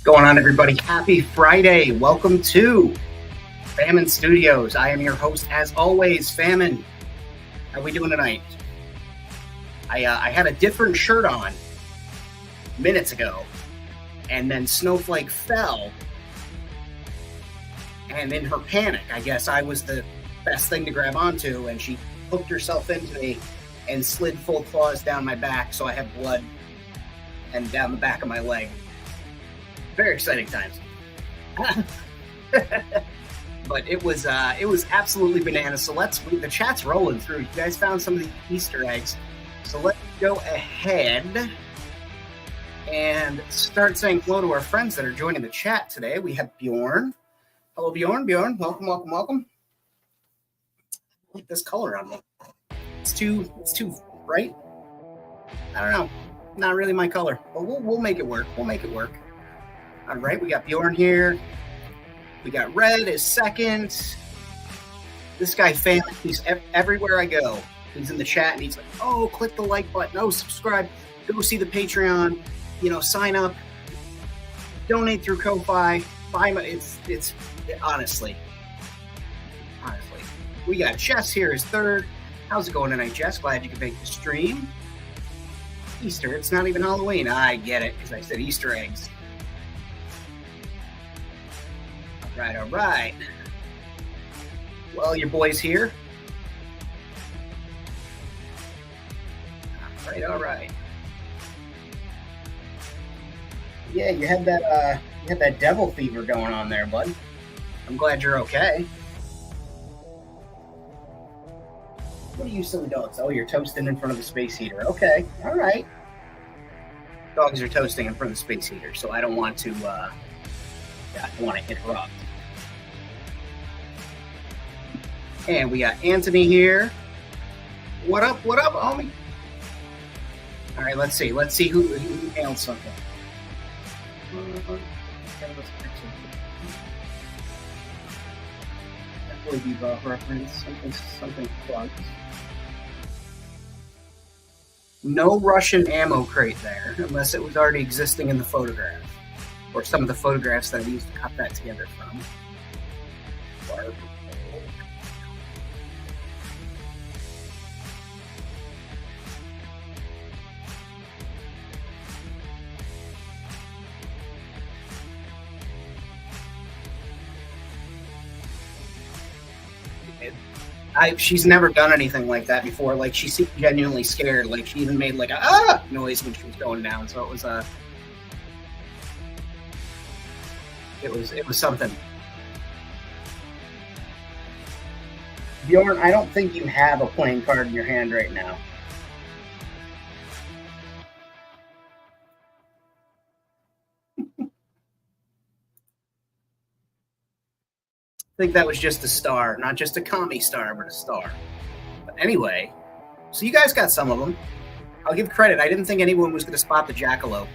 Going on, everybody? Happy Friday. Welcome to Famine Studios. I am your host, as always, Famine. How are we doing tonight? I had a different shirt on minutes ago, and then Snowflake fell, and in her panic, I guess I was the best thing to grab onto, and she hooked herself into me and slid full claws down my back, so I have blood and down the back of my leg. Very exciting times. But it was absolutely bananas. So the chat's rolling through. You guys found some of the Easter eggs. So let's go ahead and start saying hello to our friends that are joining the chat today. We have Bjorn. Hello, Bjorn. Bjorn, welcome. I like this color on me. It's too bright. I don't know. Not really my color, but we'll make it work. All right, we got Bjorn here. We got Red is second. This guy, fan, he's everywhere I go. He's in the chat and he's like, "Oh, click the like button. Oh, subscribe. Go see the Patreon. Sign up. Donate through Ko-Fi. Buy my." It's honestly. We got Jess here is third. How's it going tonight, Jess? Glad you could make the stream. Easter. It's not even Halloween. I get it because I said Easter eggs. All right. Well, your boy's here. All right. Yeah, you had that devil fever going on there, bud. I'm glad you're okay. What are you silly dogs? Oh, you're toasting in front of the space heater. Okay, all right. Dogs are toasting in front of the space heater, so I don't want to interrupt. And we got Anthony here. What up, homie? All right, let's see who nailed something. That reference, something plugged. No Russian ammo crate there, unless it was already existing in the photograph, or some of the photographs that I used to cut that together from. She's never done anything like that before. Like, she seemed genuinely scared. Like, she even made like a "ah" noise when she was going down. So it was something. Bjorn, I don't think you have a playing card in your hand right now. I think that was just a star, not just a commie star, but a star. But anyway, so you guys got some of them. I'll give credit. I didn't think anyone was going to spot the jackalope.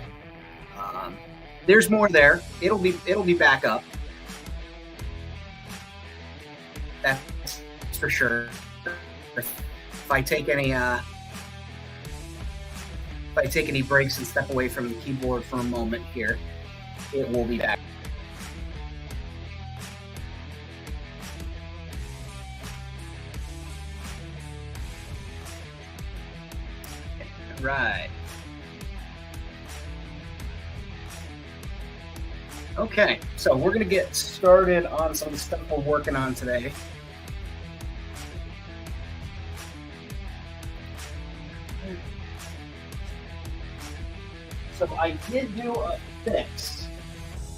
There's more there. It'll be back up. That's for sure. If I take any breaks and step away from the keyboard for a moment here, it will be back. Right. Okay, so we're going to get started on some of the stuff we're working on today. So I did do a fix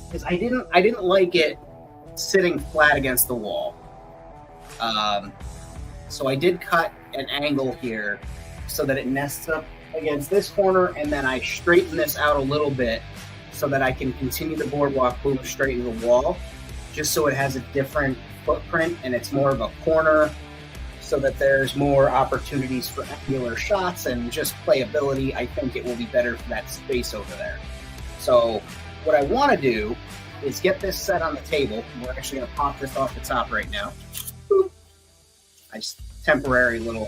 because I didn't like it sitting flat against the wall. So I did cut an angle here so that it nests up against this corner, and then I straighten this out a little bit so that I can continue the boardwalk boom straight into the wall, just so it has a different footprint and it's more of a corner, so that there's more opportunities for angular shots and just playability. I think it will be better for that space over there. So what I want to do is get this set on the table. We're actually going to pop this off the top right now. I just temporary little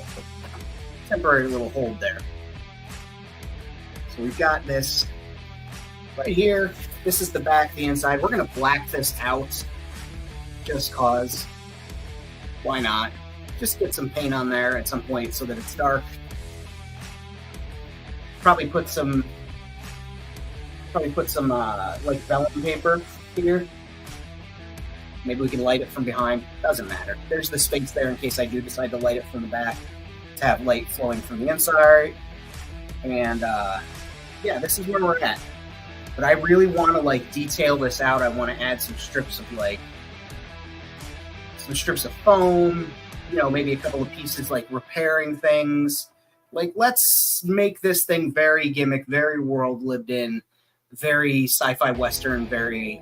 hold there. So we've got this right here. This is the back, the inside. We're going to black this out just cause. Why not? Just get some paint on there at some point so that it's dark. Probably put some like vellum paper here. Maybe we can light it from behind. Doesn't matter. There's the space there in case I do decide to light it from the back to have light flowing from the inside. And yeah, this is where we're at. But I really want to like detail this out. I want to add some strips of foam, you know, maybe a couple of pieces like repairing things. Like, let's make this thing very gimmick, very world lived in, very sci-fi western, very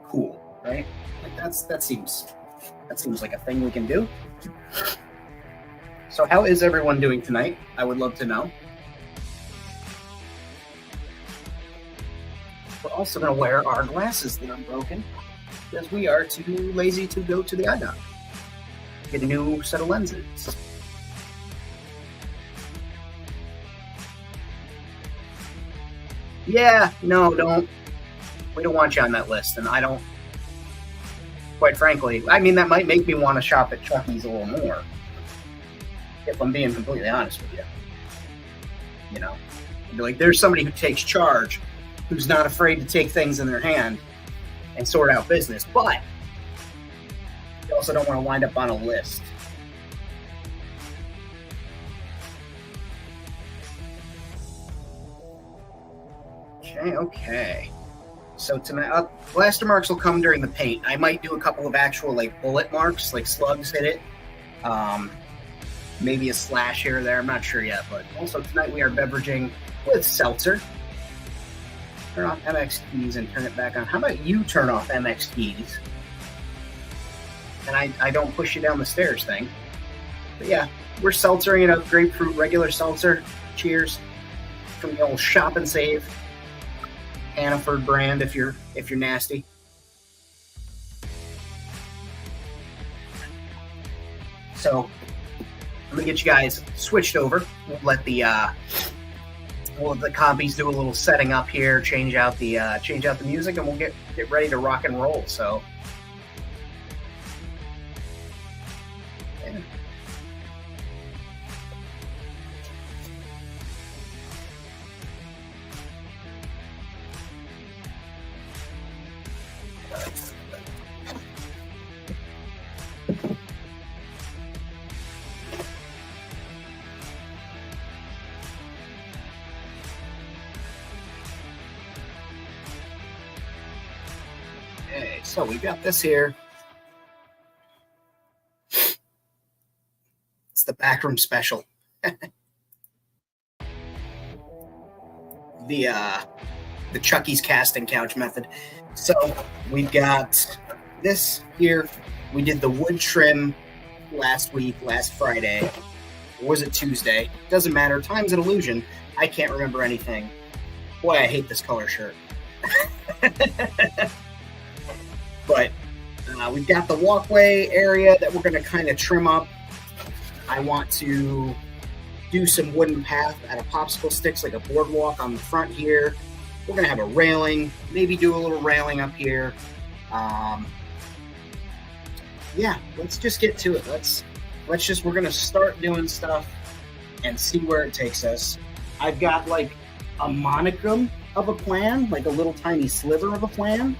cool, right? Like that seems like a thing we can do. So how is everyone doing tonight? I would love to know. We're also going to wear our glasses that are broken because we are too lazy to go to the eye doctor. Get a new set of lenses. Yeah, no, we don't want you on that list, and I don't, quite frankly, I mean, that might make me want to shop at Chucky's a little more, if I'm being completely honest with you. You know, like, there's somebody who takes charge, who's not afraid to take things in their hand and sort out business, but you also don't want to wind up on a list. Okay. So tonight, blaster marks will come during the paint. I might do a couple of actual like bullet marks, like slugs hit it. Maybe a slash here or there. I'm not sure yet. But also tonight we are beveraging with seltzer. Turn off MX keys and turn it back on. How about you turn off MX keys? And I don't push you down the stairs thing. But yeah, we're seltzering it up. Grapefruit, regular seltzer. Cheers. From the old Shop and Save. Hannaford brand if you're nasty. So I'm gonna get you guys switched over. We'll let the compies do a little setting up here, change out the music, and we'll get ready to rock and roll. So yeah. Okay, so we got this here. It's the backroom special. The Chucky's casting couch method. So we've got this here. We did the wood trim last Friday. Or was it Tuesday? Doesn't matter. Time's an illusion. I can't remember anything. Boy, I hate this color shirt. But we've got the walkway area that we're going to kind of trim up. I want to do some wooden path out of popsicle sticks, like a boardwalk on the front here. We're going to have a railing, maybe do a little railing up here. Yeah, let's just get to it. We're going to start doing stuff and see where it takes us. I've got like a monicum of a plan, like a little tiny sliver of a plan,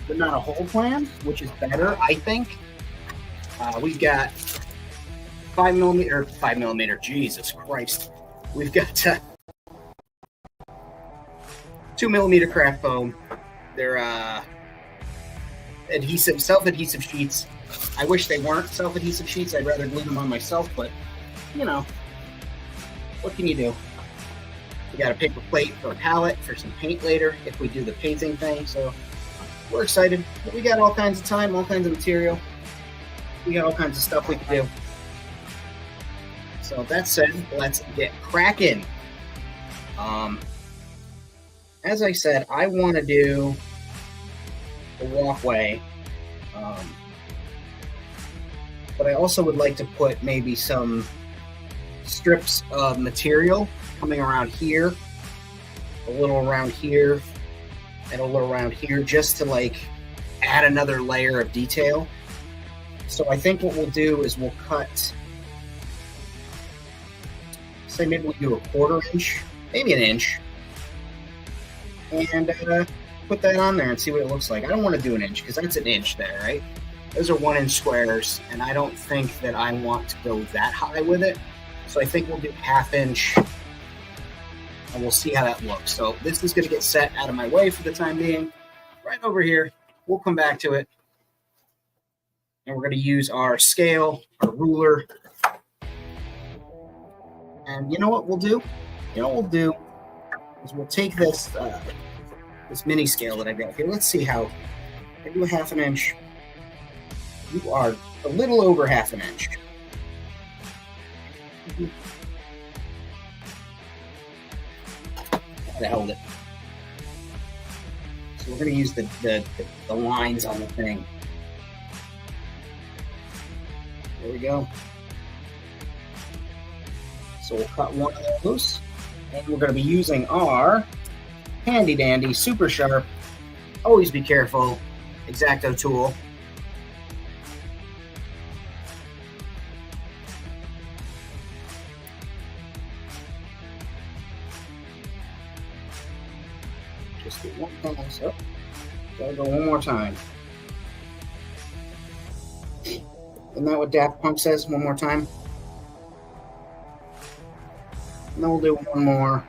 but not a whole plan, which is better, I think. We've got 5 millimeter, Jesus Christ. We've got 2 millimeter craft foam. They're self-adhesive sheets. I wish they weren't self-adhesive sheets. I'd rather glue them on myself, but you know, what can you do? We got a paper plate for a palette for some paint later if we do the painting thing. So we're excited. But we got all kinds of time, all kinds of material. We got all kinds of stuff we can do. So that said, let's get cracking. As I said, I want to do a walkway, but I also would like to put maybe some strips of material coming around here, a little around here, and around here just to like add another layer of detail. So I think what we'll do is we'll cut, say maybe we'll do a 1/4 inch, maybe an inch, and put that on there and see what it looks like. I don't want to do an inch because that's an inch there, right? Those are 1-inch squares, and I don't think that I want to go that high with it. So I think we'll do 1/2 inch, and we'll see how that looks. So this is going to get set out of my way for the time being. Right over here, we'll come back to it, and we're going to use our scale, our ruler. And you know what we'll do? You know what we'll do is we'll take this this mini scale that I got here. Let's see how I do a 1/2 inch. You are a little over 1/2 inch. Gotta hold it. So we're going to use the lines on the thing. There we go. So we'll cut one of those, and we're going to be using our handy dandy, super sharp, always be careful, X-Acto tool. Just get one pass up. Gotta go one more time. Isn't that what Daft Punk says? One more time. And then we'll do one more,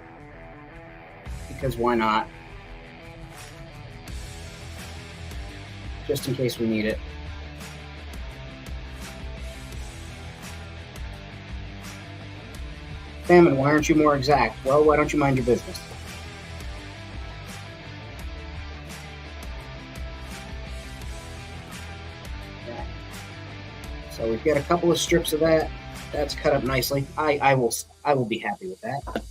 because why not? Just in case we need it. Famine, why aren't you more exact? Well, why don't you mind your business? Okay. So we've got a couple of strips of that. That's cut up nicely. I will be happy with that.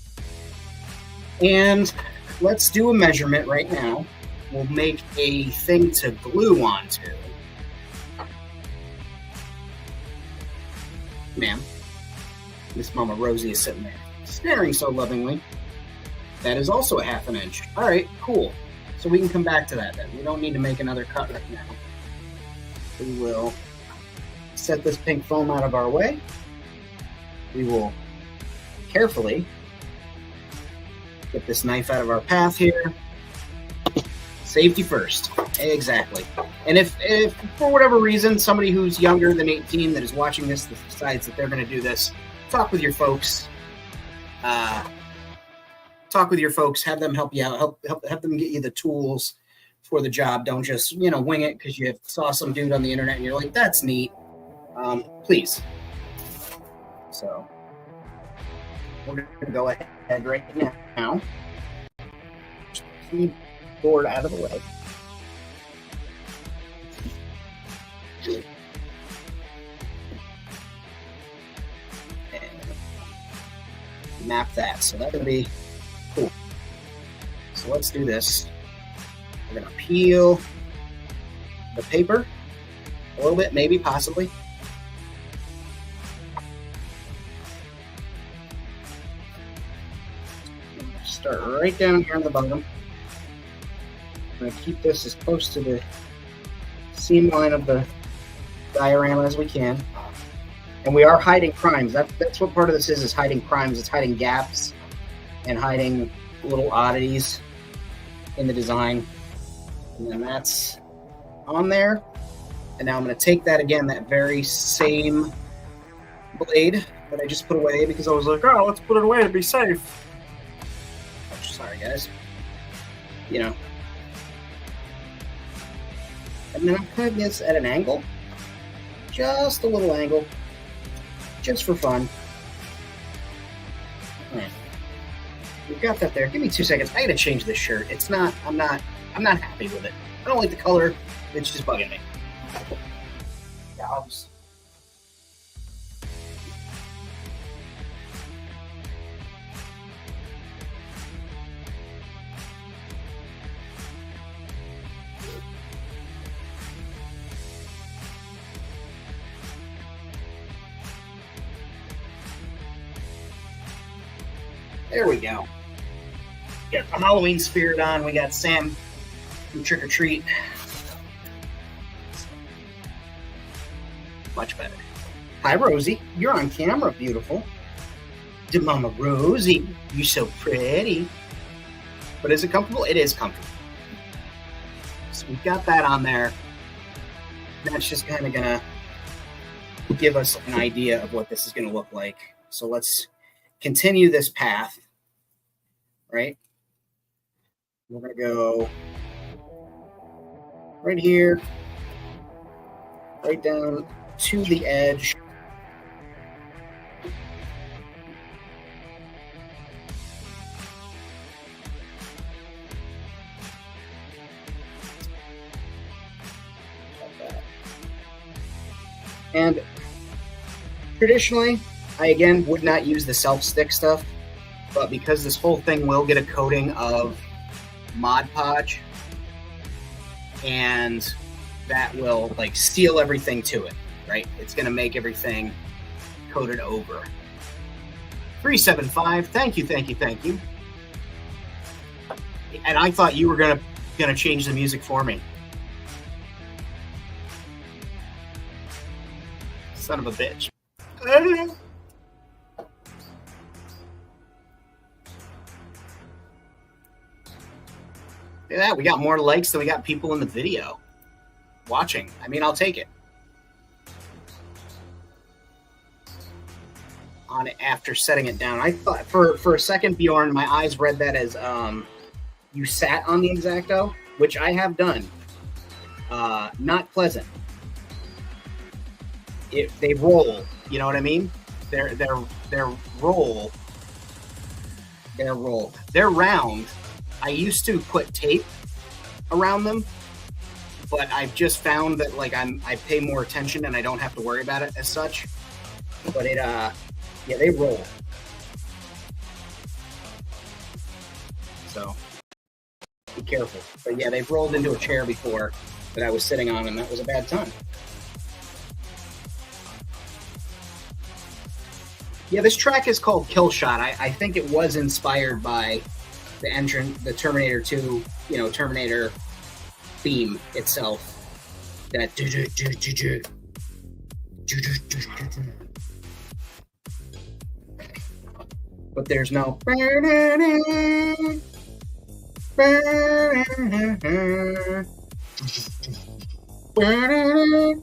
And let's do a measurement right now. We'll make a thing to glue onto. Ma'am, Miss Mama Rosie is sitting there, staring so lovingly. That is also a 1/2 inch. All right, cool. So we can come back to that then. We don't need to make another cut right now. We will set this pink foam out of our way. We will carefully get this knife out of our path here. Safety first. Exactly. And if for whatever reason somebody who's younger than 18 that is watching this decides that they're going to do this, talk with your folks. Talk with your folks. Have them help you out. Help them get you the tools for the job. Don't just wing it because you saw some dude on the internet and you're like, that's neat. Please. So we're going to go ahead right now. Keyboard out of the way. And map that. So that's going to be cool. So let's do this. We're going to peel the paper a little bit, maybe, possibly. Start right down here on the bottom. I'm going to keep this as close to the seam line of the diorama as we can. And we are hiding crimes. That's what part of this is hiding crimes. It's hiding gaps and hiding little oddities in the design. And then that's on there. And now I'm going to take that again, that very same blade that I just put away because I was like, oh, let's put it away to be safe. Sorry, guys. And then I'm cutting this at an angle. Just a little angle. Just for fun. Alright. We've got that there. Give me 2 seconds. I gotta change this shirt. I'm not happy with it. I don't like the color. It's just bugging me. Dogs. There we go. Got the Halloween spirit on. We got Sam Trick or treat. Much better. Hi, Rosie. You're on camera, beautiful. To Mama Rosie, you're so pretty. But is it comfortable? It is comfortable. So we've got that on there. That's just kind of gonna give us an idea of what this is gonna look like. So let's continue this path, right? We're gonna go right here, right down to the edge. And traditionally, I again would not use the self-stick stuff, but because this whole thing will get a coating of Mod Podge, and that will like seal everything to it, right? It's going to make everything coated over. 375, thank you. And I thought you were gonna change the music for me. Son of a bitch. Look at that, we got more likes than we got people in the video watching. I mean, I'll take it. On it after setting it down. I thought for a second, Bjorn, my eyes read that as you sat on the X-Acto, which I have done. Not pleasant. They roll, you know what I mean? They're round. I used to put tape around them, but I've just found that like I pay more attention and I don't have to worry about it as such. But yeah, they roll. So be careful. But yeah, they've rolled into a chair before that I was sitting on, and that was a bad time. Yeah, this track is called Kill Shot. I think it was inspired by the Terminator 2, Terminator theme itself. That but there's no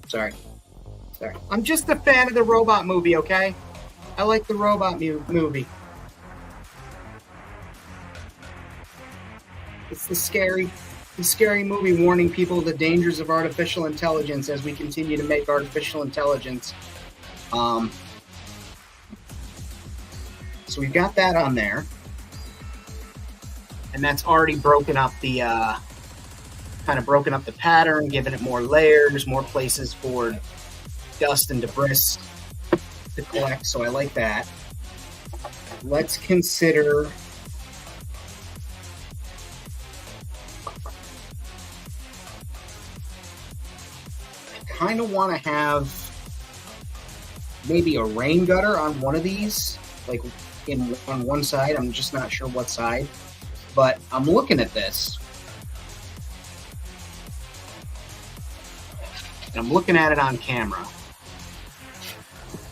sorry. I'm just a fan of the robot movie, okay? I like the robot movie. It's the scary movie warning people of the dangers of artificial intelligence as we continue to make artificial intelligence. So we've got that on there. And that's already broken up the pattern, giving it more layers, more places for dust and debris to collect, so I like that. Let's consider I kind of want to have maybe a rain gutter on one of these, like on one side. I'm just not sure what side, but I'm looking at this and I'm looking at it on camera.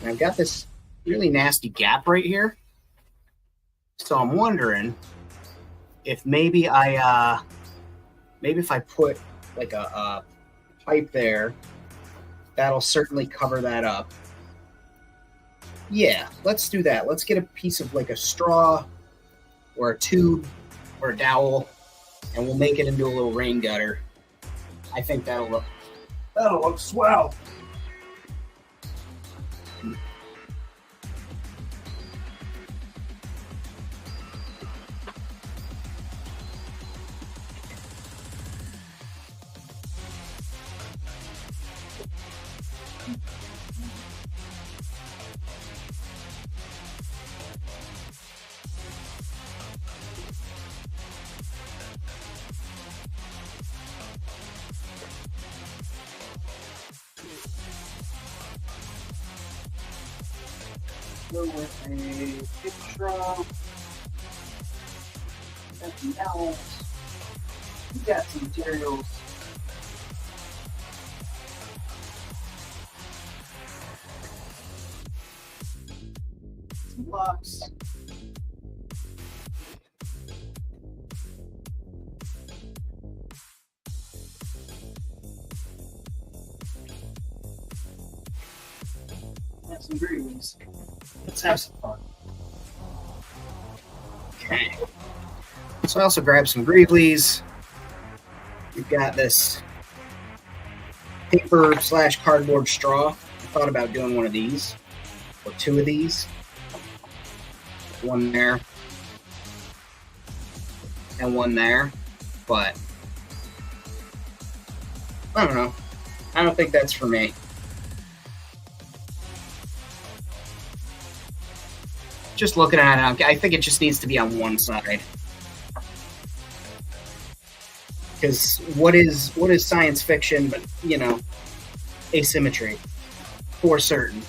And I've got this really nasty gap right here. So I'm wondering if maybe if I put like a pipe there, that'll certainly cover that up. Yeah, let's do that. Let's get a piece of like a straw or a tube or a dowel, and we'll make it into a little rain gutter. I think that'll look swell. With a picture of something else. We got some materials. Some blocks. Have some greens. Let's have some fun. Okay. So I also grabbed some Greavelys. We've got this paper / cardboard straw. I thought about doing one of these, or two of these. One there, and one there, but I don't know. I don't think that's for me. Just looking at it, I think it just needs to be on one side. Because what is science fiction but, you know, asymmetry for certain.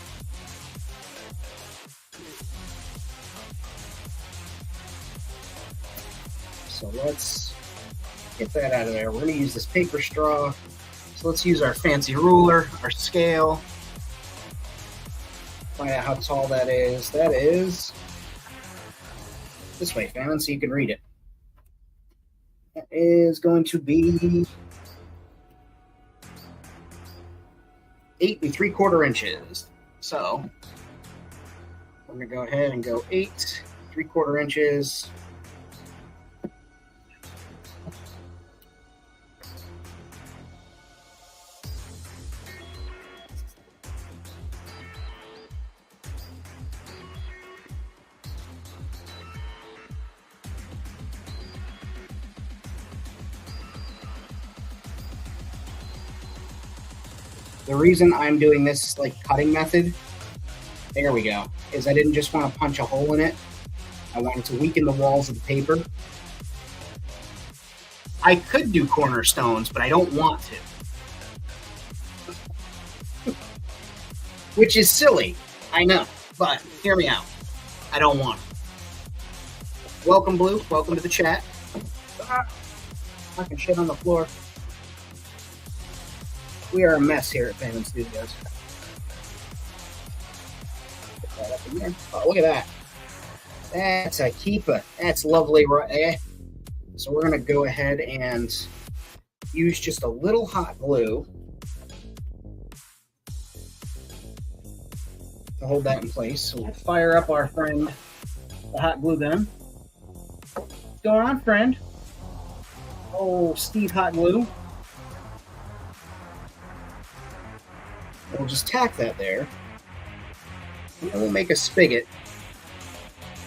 So let's get that out of there. We're going to use this paper straw. So let's use our fancy ruler, our scale. Find out how tall that is. That is this way, Fallon, so you can read it. That is going to be 8 3/4 inches. So we're going to go ahead and go 8 3/4 inches. The reason I'm doing this like cutting method, there we go, is I didn't just want to punch a hole in it. I wanted to weaken the walls of the paper. I could do cornerstones, but I don't want to. Which is silly, I know, but hear me out. I don't want to. Welcome, Blue. Welcome to the chat. Fucking shit on the floor. We are a mess here at Phantom Studios. Put that up in there. Oh, look at that. That's a keeper. That's lovely right there. So we're going to go ahead and use just a little hot glue to hold that in place. So we'll fire up our friend, the hot glue gun. What's going on, friend? Oh, Steve Hot Glue. We'll just tack that there. And we'll make a spigot.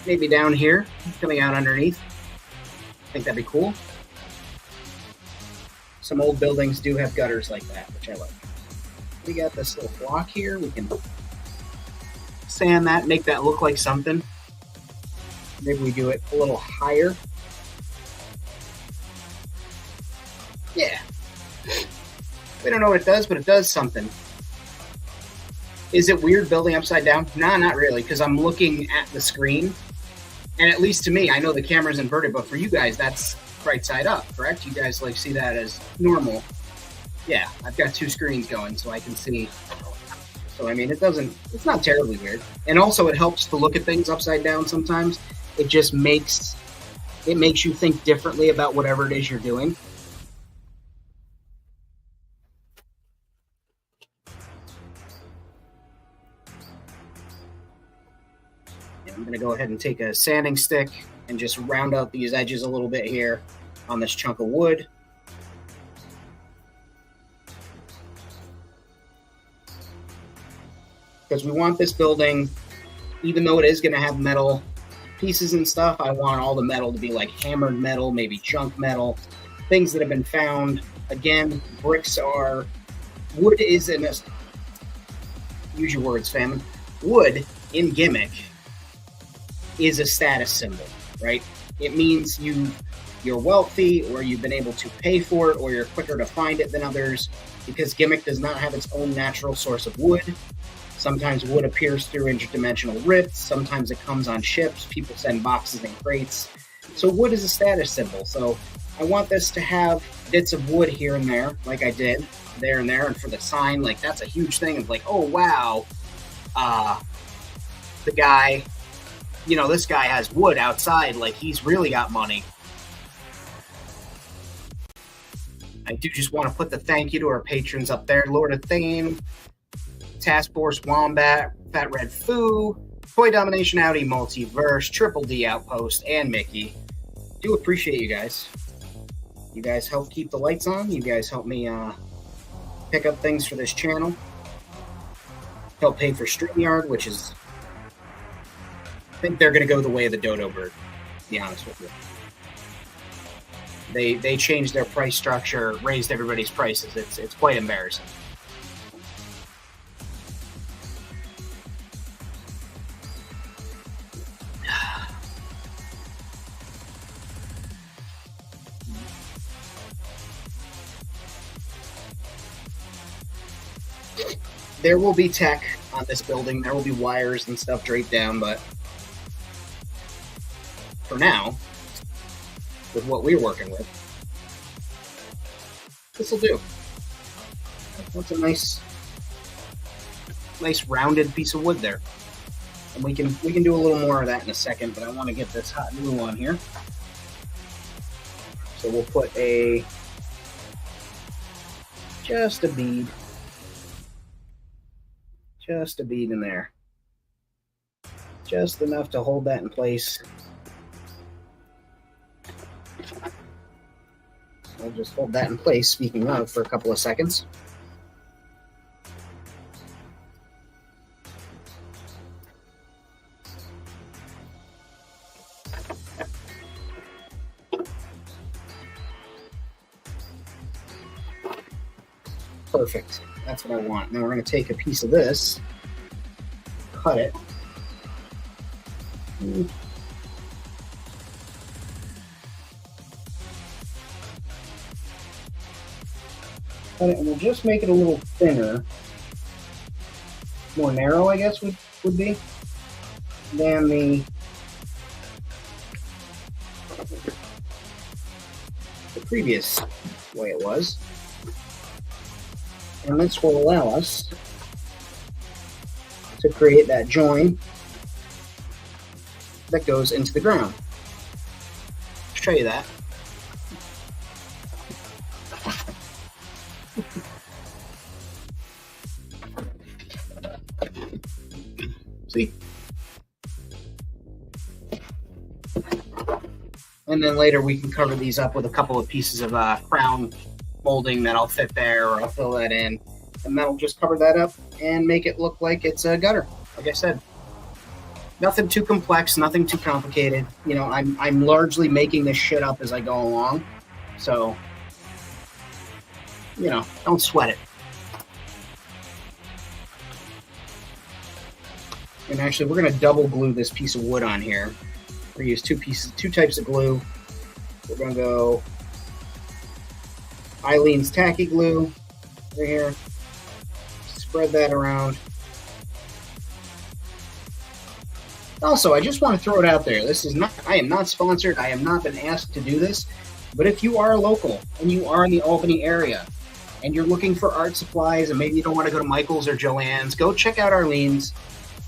Maybe down here, coming out underneath. I think that'd be cool. Some old buildings do have gutters like that, which I like. We got this little block here. We can sand that, make that look like something. Maybe we do it a little higher. Yeah. We don't know what it does, but it does something. Is it weird building upside down? Nah, not really, because I'm looking at the screen. And at least to me, I know the camera's inverted, but for you guys, that's right side up, correct? You guys like see that as normal. Yeah, I've got two screens going, so I can see. So, I mean, it's not terribly weird. And also, it helps to look at things upside down sometimes. It just makes you think differently about whatever it is you're doing. I'm going to go ahead and take a sanding stick and just round out these edges a little bit here on this chunk of wood. Because we want this building, even though it is going to have metal pieces and stuff, I want all the metal to be like hammered metal, maybe junk metal, things that have been found. Again, wood is in a, use your words, fam. Wood in Gimmick is a status symbol, right? It means you're wealthy, or you've been able to pay for it, or you're quicker to find it than others, because Gimmick does not have its own natural source of wood. Sometimes wood appears through interdimensional rifts. Sometimes it comes on ships. People send boxes and crates. So wood is a status symbol. So I want this to have bits of wood here and there, like I did, there and there, and for the sign, like that's a huge thing. Of like, oh wow, the guy, you know, this guy has wood outside, like he's really got money. I do just want to put the thank you to our patrons up there: Lord of Thane, Task Force Wombat, Fat Red Foo, Toy Domination Audi Multiverse, Triple D Outpost, and Mickey. Do appreciate you guys. You guys help keep the lights on. You guys help me pick up things for this channel. Help pay for StreamYard, which is, I think they're going to go the way of the dodo bird, to be honest with you. They changed their price structure, raised everybody's prices. It's quite embarrassing. There will be tech on this building. There will be wires and stuff draped down, but for now, with what we're working with, this will do. That's a nice rounded piece of wood there. And we can do a little more of that in a second, but I want to get this hot glue on here. So we'll put just a bead in there. Just enough to hold that in place. I'll just hold that in place, speaking of, for a couple of seconds. Perfect. That's what I want. Now we're going to take a piece of this, cut it. Cut it, and we'll just make it a little thinner. More narrow, I guess, would be than the previous way it was. And this will allow us to create that join that goes into the ground. I'll show you that. See? And then later we can cover these up with a couple of pieces of crown molding that'll fit there, or I'll fill that in, and that'll just cover that up and make it look like it's a gutter. Like I said, nothing too complex, nothing too complicated. You know, I'm largely making this shit up as I go along, so you know, don't sweat it. And actually, we're going to double glue this piece of wood on here. We're going to use two types of glue. We're going to go Eileen's tacky glue right here. Spread that around. Also, I just want to throw it out there. I am not sponsored. I have not been asked to do this. But if you are local and you are in the Albany area and you're looking for art supplies and maybe you don't want to go to Michael's or Joann's, go check out Arlene's.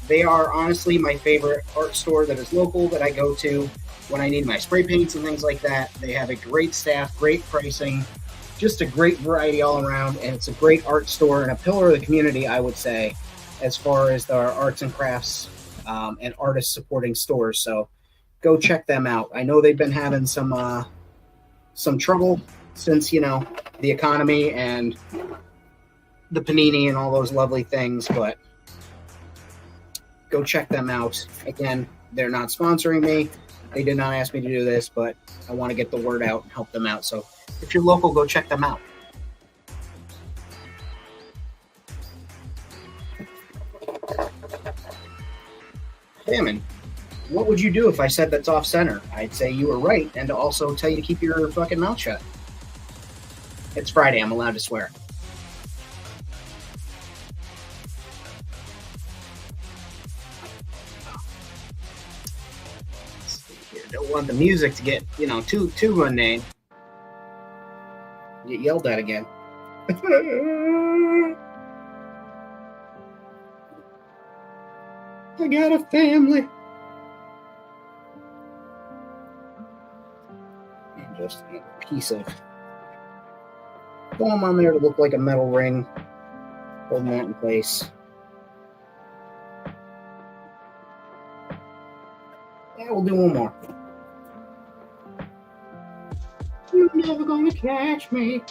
They are honestly my favorite art store that is local that I go to when I need my spray paints and things like that. They have a great staff, great pricing, just a great variety all around, and it's a great art store and a pillar of the community, I would say, as far as the arts and crafts and artists supporting stores. So go check them out. I know they've been having some trouble since, you know, the economy and the panini and all those lovely things, but go check them out. Again, they're not sponsoring me. They did not ask me to do this, but I want to get the word out and help them out. So if you're local, go check them out. Salmon, what would you do if I said that's off center? I'd say you were right, and to also tell you to keep your fucking mouth shut. It's Friday. I'm allowed to swear. Don't want the music to get, you know, too mundane. get yelled at again. I got a family. And just a piece of foam on there to look like a metal ring. Holding that in place. Yeah, we'll do one more. You're never gonna catch me.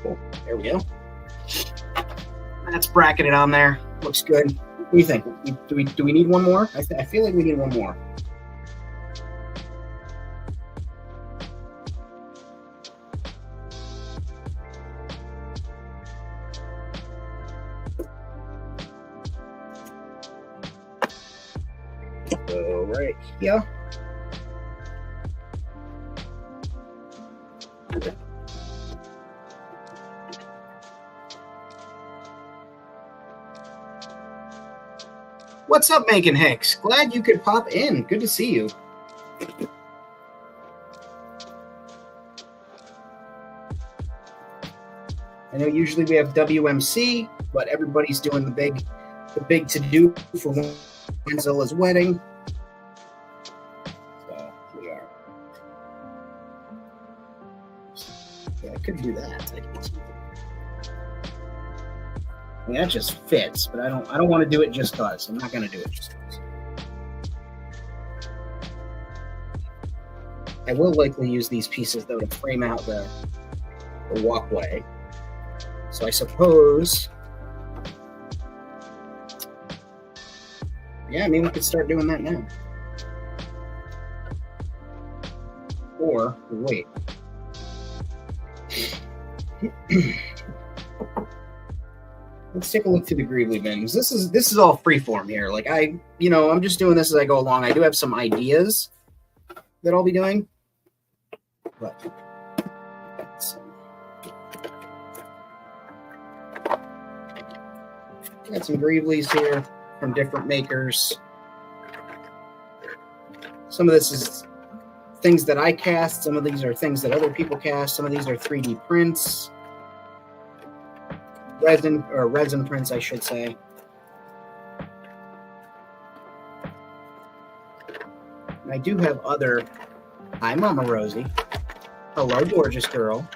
Cool. There we go. That's bracketed on there. Looks good. What do you think? Do we need one more? I feel like we need one more. So right here. Okay. What's up, Megan Hicks? Glad you could pop in. Good to see you. I know usually we have WMC, but everybody's doing the big to-do for Wenzella's wedding. So here we are. Yeah, I could do that. I mean, that just fits, but I don't want to do it just cause. I'm not going to do it just cause. I will likely use these pieces, though, to frame out the walkway. So I suppose... Yeah, I mean, we could start doing that now. Or, wait. Let's take a look through the Greebly bins. This is all freeform here. Like I'm just doing this as I go along. I do have some ideas that I'll be doing, but got some Greeblys here from different makers. Some of this is things that I cast. Some of these are things that other people cast. Some of these are 3D prints. Resin prints, I should say. And I do have other. Hi, Mama Rosie. Hello, gorgeous girl.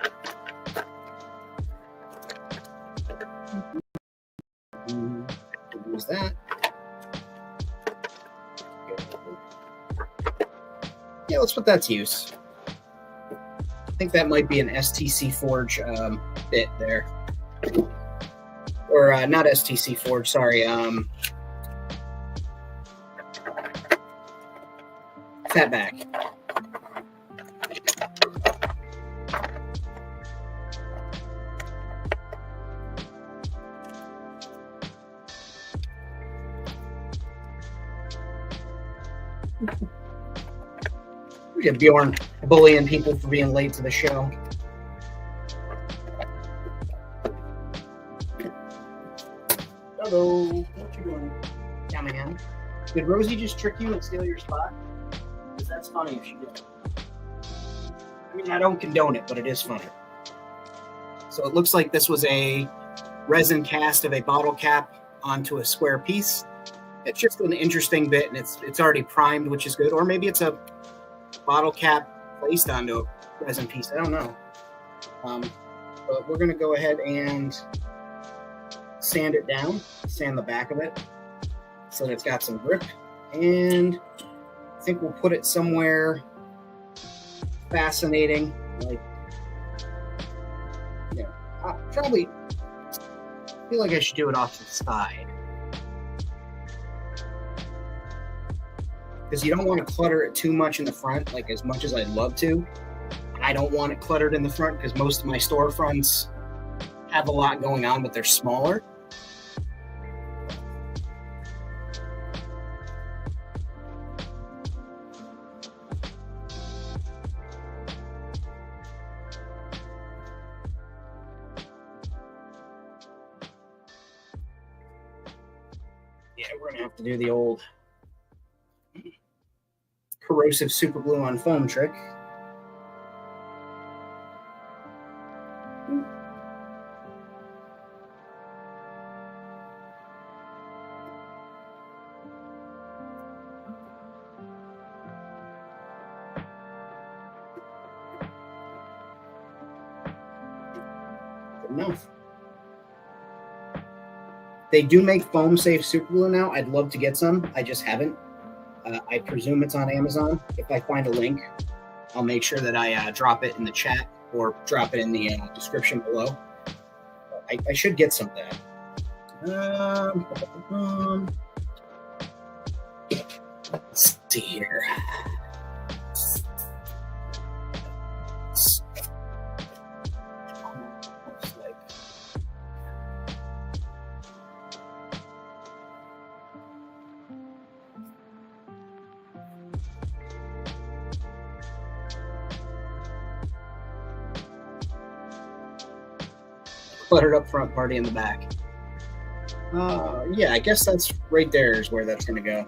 Use that. Yeah, let's put that to use. I think that might be an STC Forge bit there. Or not STC Forge, sorry. Fatback. We get Bjorn bullying people for being late to the show. Hello. What you doing? Coming in. Did Rosie just trick you and steal your spot? Because that's funny if she did. I mean, I don't condone it, but it is funny. So it looks like this was a resin cast of a bottle cap onto a square piece. It's just an interesting bit, and it's already primed, which is good. Or maybe it's a bottle cap placed onto a resin piece. I don't know. But we're going to go ahead and sand it down, sand the back of it so that it's got some grip. And I think we'll put it somewhere fascinating, like, you know, probably feel like I should do it off to the side. Because you don't want to clutter it too much in the front, like as much as I'd love to. I don't want it cluttered in the front because most of my storefronts have a lot going on, but they're smaller. we're going to have to do the old corrosive super glue on foam trick. Good enough. They do make foam safe super glue now. I'd love to get some. I just haven't. I presume it's on Amazon. If I find a link, I'll make sure that I drop it in the chat or drop it in the description below. I should get some of that. Let's see here. Cluttered up front, party in the back. Yeah, I guess that's right there is where that's going to go.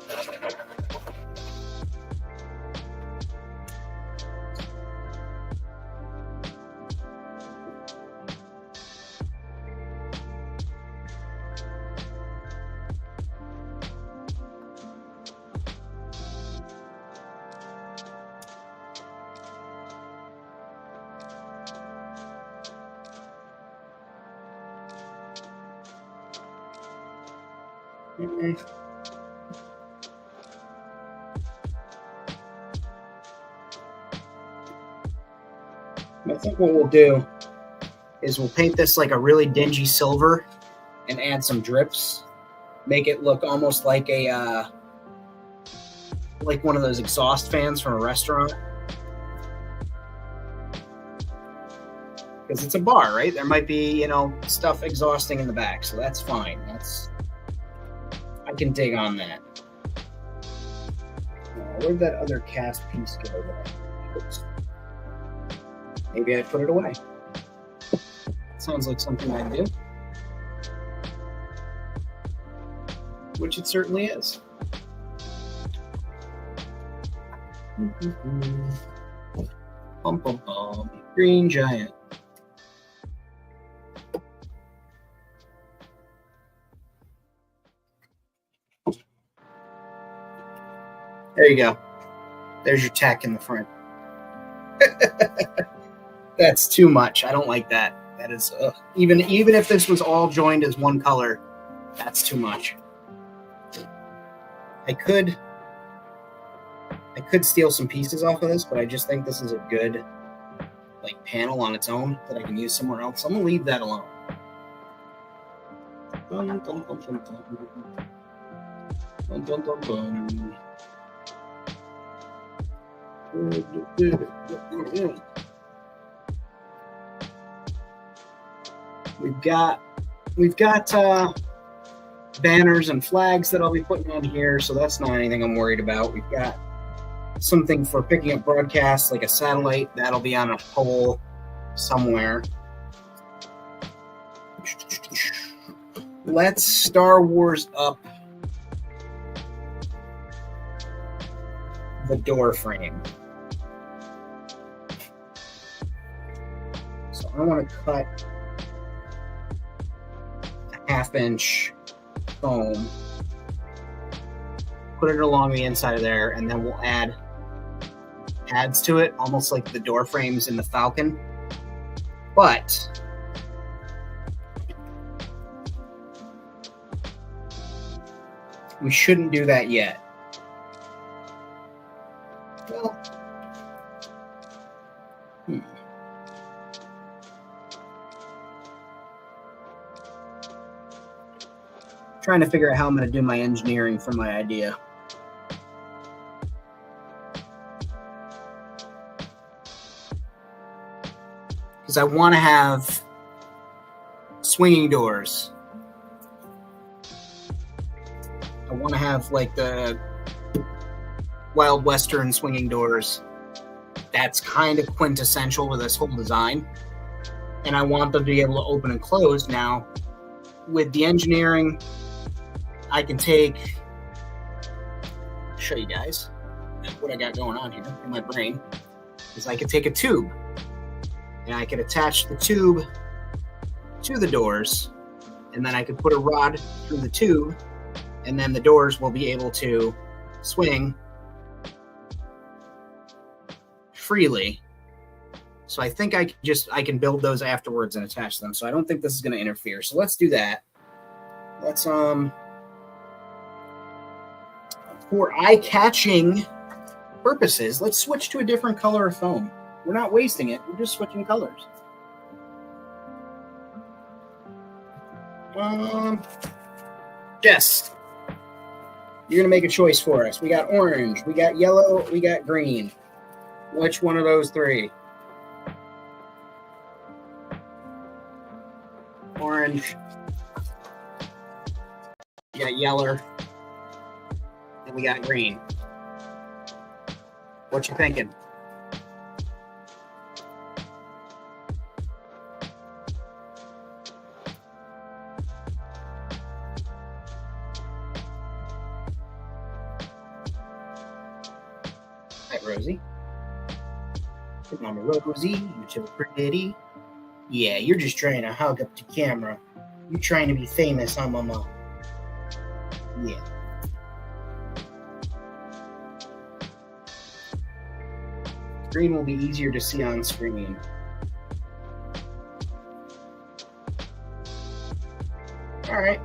Okay. I think what we'll do is we'll paint this like a really dingy silver and add some drips. Make it look almost like a like one of those exhaust fans from a restaurant. Because it's a bar, right? There might be, you know, stuff exhausting in the back, so that's fine. I can dig on that. Where'd that other cast piece go? Oops. Maybe I put it away. Sounds like something I do. Which it certainly is. Bum, bum, bum. Green giant. There you go. There's your tack in the front. That's too much. I don't like that. That is even if this was all joined as one color, that's too much. I could steal some pieces off of this, but I just think this is a good like panel on its own that I can use somewhere else. I'm gonna leave that alone. Dun, dun, dun, dun, dun, dun. Dun, dun, dun, dun. We've got banners and flags that I'll be putting on here, so that's not anything I'm worried about. We've got something for picking up broadcasts, like a satellite that'll be on a pole somewhere. Let's Star Wars up the door frame. So I want to cut a 1/2 inch foam, put it along the inside of there, and then we'll add pads to it, almost like the door frames in the Falcon. But we shouldn't do that yet. Well, trying to figure out how I'm going to do my engineering for my idea. Because I want to have swinging doors. I want to have like the Wild Western swinging doors. That's kind of quintessential with this whole design. And I want them to be able to open and close. Now, with the engineering, I can take show you guys what I got going on here in my brain. Is I could take a tube and I could attach the tube to the doors, and then I could put a rod through the tube, and then the doors will be able to swing freely. So I think I can build those afterwards and attach them. So I don't think this is going to interfere. So let's do that. Let's for eye-catching purposes, let's switch to a different color of foam. We're not wasting it. We're just switching colors. Jess, you're going to make a choice for us. We got orange, we got yellow, we got green. Which one of those three? Orange. We got yellow. And we got green. What you thinking? Hi, Rosie. Good Mama Rosie, you're so pretty. Yeah, you're just trying to hug up the camera. You're trying to be famous, huh, Mama? Yeah. Green will be easier to see on screen. All right.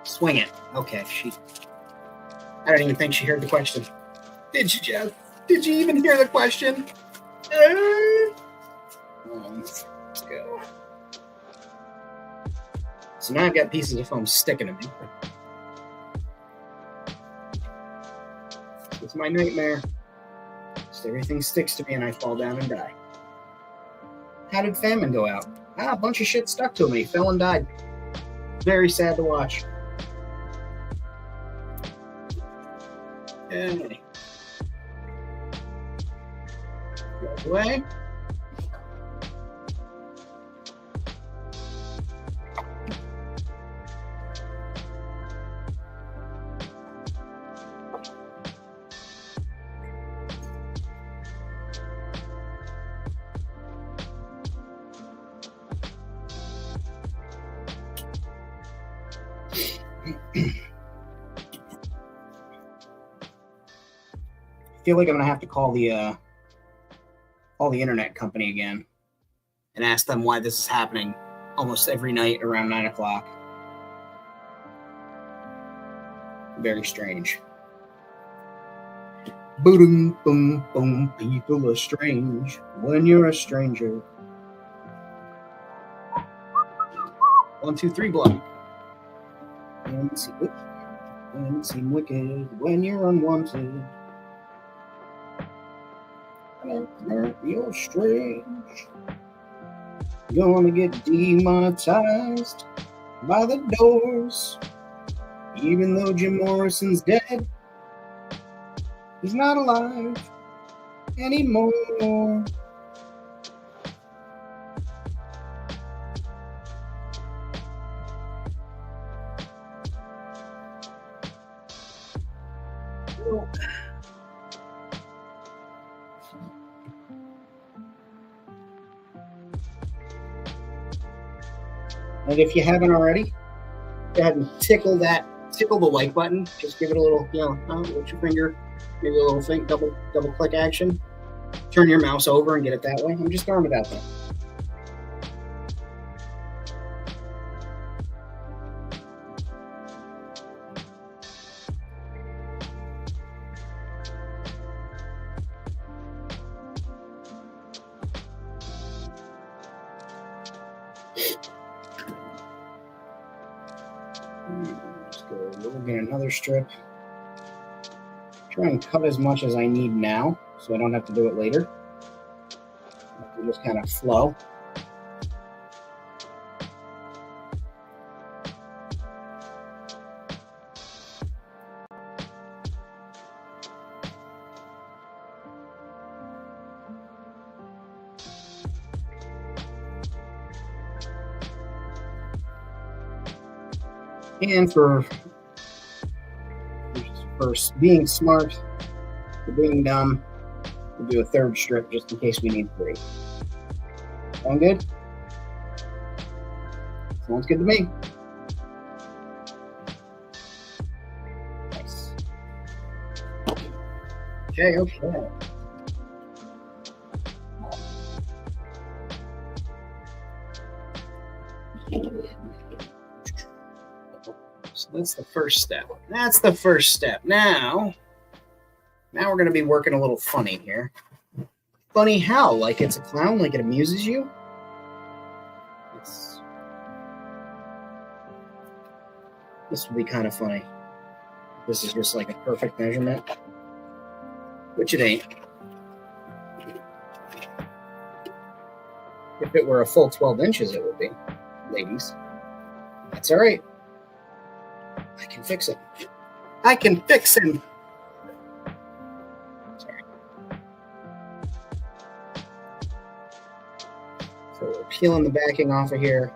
Swing it. Okay, I don't even think she heard the question. Did you, Jeff? Did you even hear the question? Let's go. So now I've got pieces of foam sticking to me. It's my nightmare. So everything sticks to me and I fall down and die. How did famine go out? A bunch of shit stuck to me. Fell and died. Very sad to watch. Okay. Go away. I feel like I'm gonna have to call the internet company again and ask them why this is happening almost every night around 9 o'clock. Very strange. Boom, boom, boom. People are strange when you're a stranger. 1, 2, 3 block. And seem wicked when you're unwanted. You're strange. Gonna get demonetized by the doors. Even though Jim Morrison's dead, he's not alive anymore. And if you haven't already, go ahead and tickle the like button. Just give it a little, with your finger, maybe a little thing, double click action. Turn your mouse over and get it that way. I'm just throwing it out there. We'll get another strip. Try and cut as much as I need now so I don't have to do it later. It'll just kind of flow. And for being smart, for being dumb, we'll do a third strip just in case we need 3. Sound good? Sounds good to me. Nice. Okay. So that's the first step. Now we're going to be working a little funny here. Funny how? Like it's a clown? Like it amuses you? This would be kind of funny. This is just like a perfect measurement, which it ain't. If it were a full 12 inches, it would be, ladies. That's all right. I can fix it. I can fix him. Sorry. So we're peeling the backing off of here.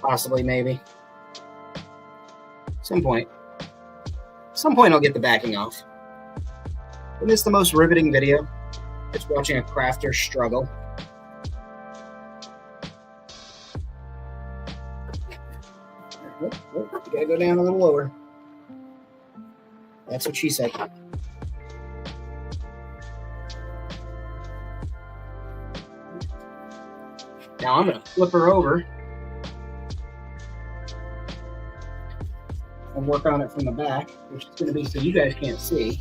Possibly, maybe. Some point I'll get the backing off. Isn't this the most riveting video? Just watching a crafter struggle. You gotta go down a little lower. That's what she said. Now I'm gonna flip her over and work on it from the back, which is gonna be so you guys can't see.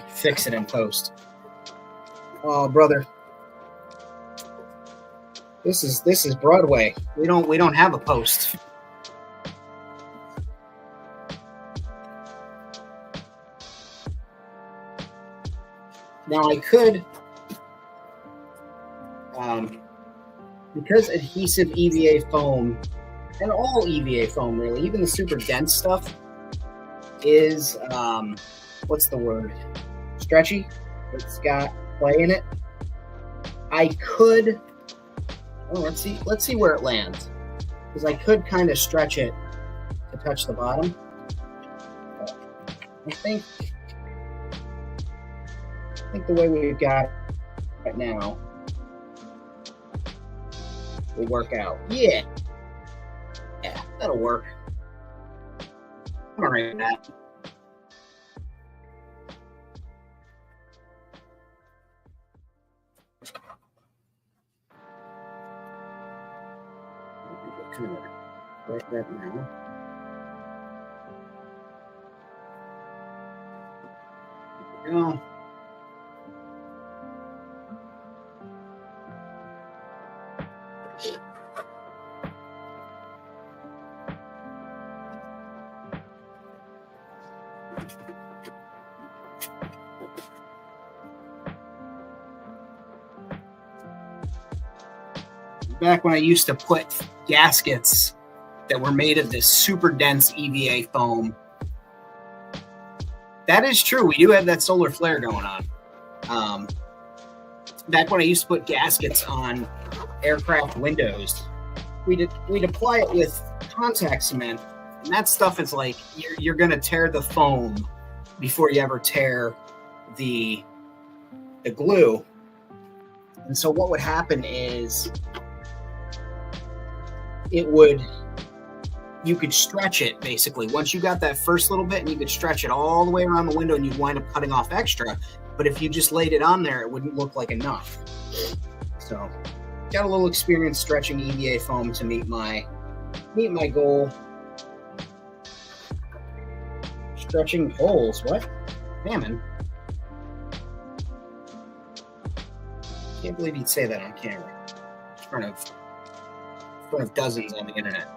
Fix it in post. Oh, brother. This is Broadway. We don't have a post. Now I could, because adhesive EVA foam, and all EVA foam really, even the super dense stuff, is what's the word? Stretchy. It's got play in it. I could. Oh, let's see where it lands, because I could kind of stretch it to touch the bottom. I think the way we've got it right now will work out. Yeah, that'll work. I'm all right with that. Like that now. There we go. Back when I used to put gaskets that were made of this super dense EVA foam. That is true. We do have that solar flare going on. Back when I used to put gaskets on aircraft windows, we'd apply it with contact cement, and that stuff is like you're going to tear the foam before you ever tear the glue. And so what would happen is you could stretch it basically. Once you got that first little bit, and you could stretch it all the way around the window, and you'd wind up cutting off extra. But if you just laid it on there, it wouldn't look like enough. So got a little experience stretching EVA foam to meet my goal. Stretching holes, what? Salmon. Can't believe you'd say that on camera. In front of dozens on the internet.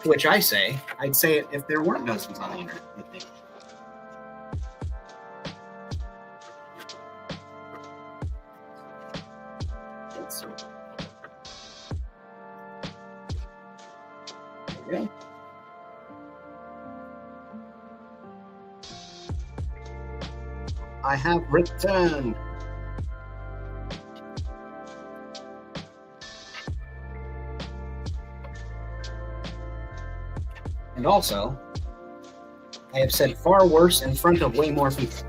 To which I'd say it if there weren't dozens on the internet. I think. There we go. I have returned. And also, I have said far worse in front of way more people.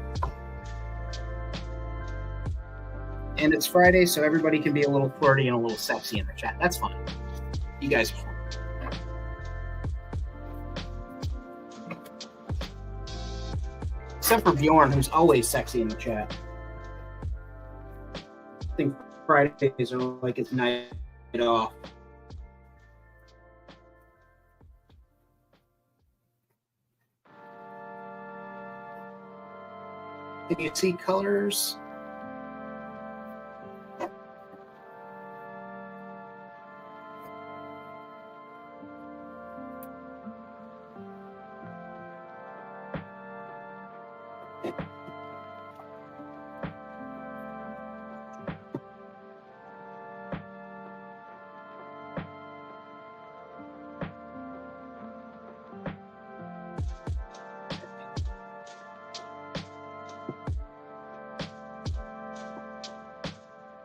And it's Friday, so everybody can be a little flirty and a little sexy in the chat. That's fine. You guys are fun. Except for Bjorn, who's always sexy in the chat. I think Fridays are like his night off. Can you see colors?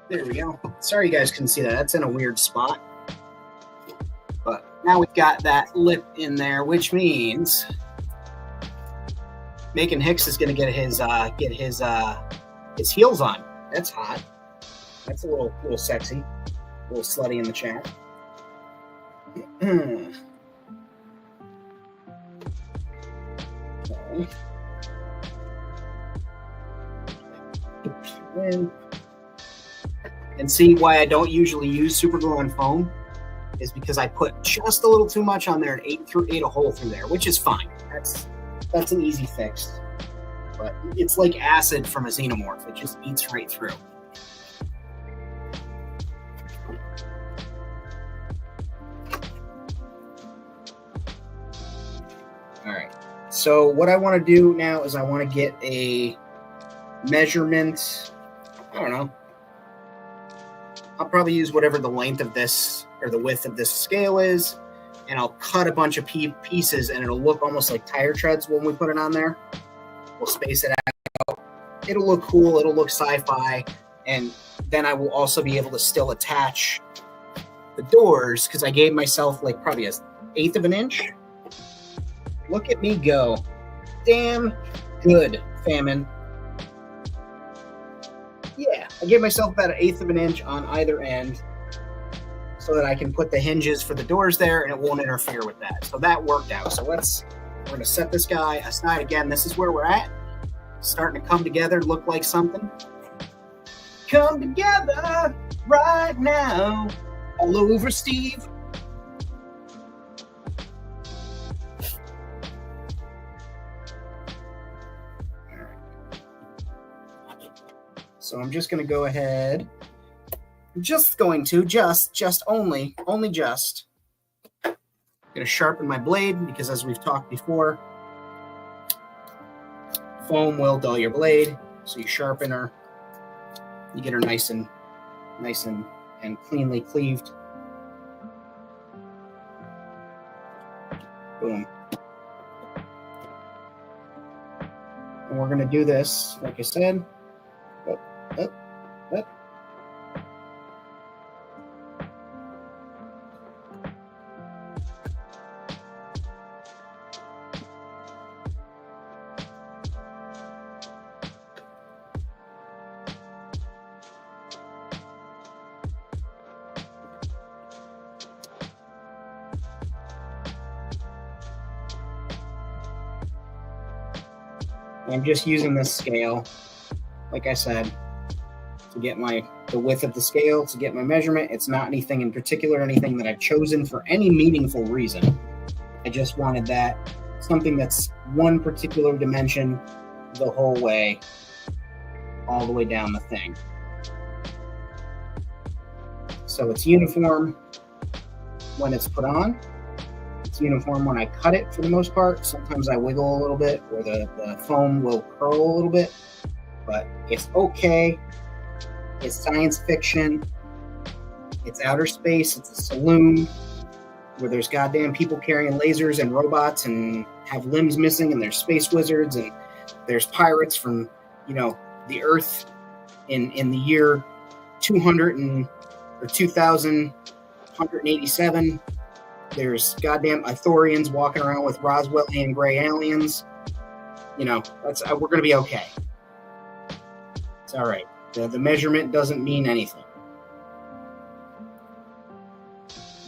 There we go. Sorry you guys couldn't see that. That's in a weird spot. But now we've got that lip in there, which means Macon Hicks is going to get his heels on. That's hot. That's a little sexy, a little slutty in the chat. Okay. And see why I don't usually use super glue on foam is because I put just a little too much on there and ate a hole through there, which is fine. That's an easy fix. But it's like acid from a xenomorph. It just eats right through. All right. So what I want to do now is I want to get a measurement. I don't know. I'll probably use whatever the length of this or the width of this scale is, and I'll cut a bunch of pieces, and it'll look almost like tire treads when we put it on there. We'll space it out. It'll look cool. It'll look sci-fi, and then I will also be able to still attach the doors because I gave myself like probably an 1/8 of an inch. Look at me go. Damn good, Famine. Yeah, I gave myself about 1/8 of an inch on either end so that I can put the hinges for the doors there and it won't interfere with that. So that worked out. So we're going to set this guy aside again. This is where we're at. Starting to come together, look like something. Come together right now. All over Steve. So I'm just going to go ahead, only just, I'm going to sharpen my blade because as we've talked before, foam will dull your blade. So you sharpen her, you get her nice and cleanly cleaved. Boom. And we're going to do this, like I said, up. I'm just using this scale, like I said, to get the width of the scale, to get my measurement. It's not anything in particular, anything that I've chosen for any meaningful reason. I just wanted that, something that's one particular dimension the whole way, all the way down the thing. So it's uniform when it's put on. It's it's uniform when I cut it for the most part. Sometimes I wiggle a little bit, or the foam will curl a little bit, but it's okay. It's science fiction. It's outer space. It's a saloon where there's goddamn people carrying lasers and robots and have limbs missing, and there's space wizards, and there's pirates from, the Earth in the year 2187. There's goddamn Ithorians walking around with Roswellian gray aliens. We're gonna be okay. It's all right. The measurement doesn't mean anything.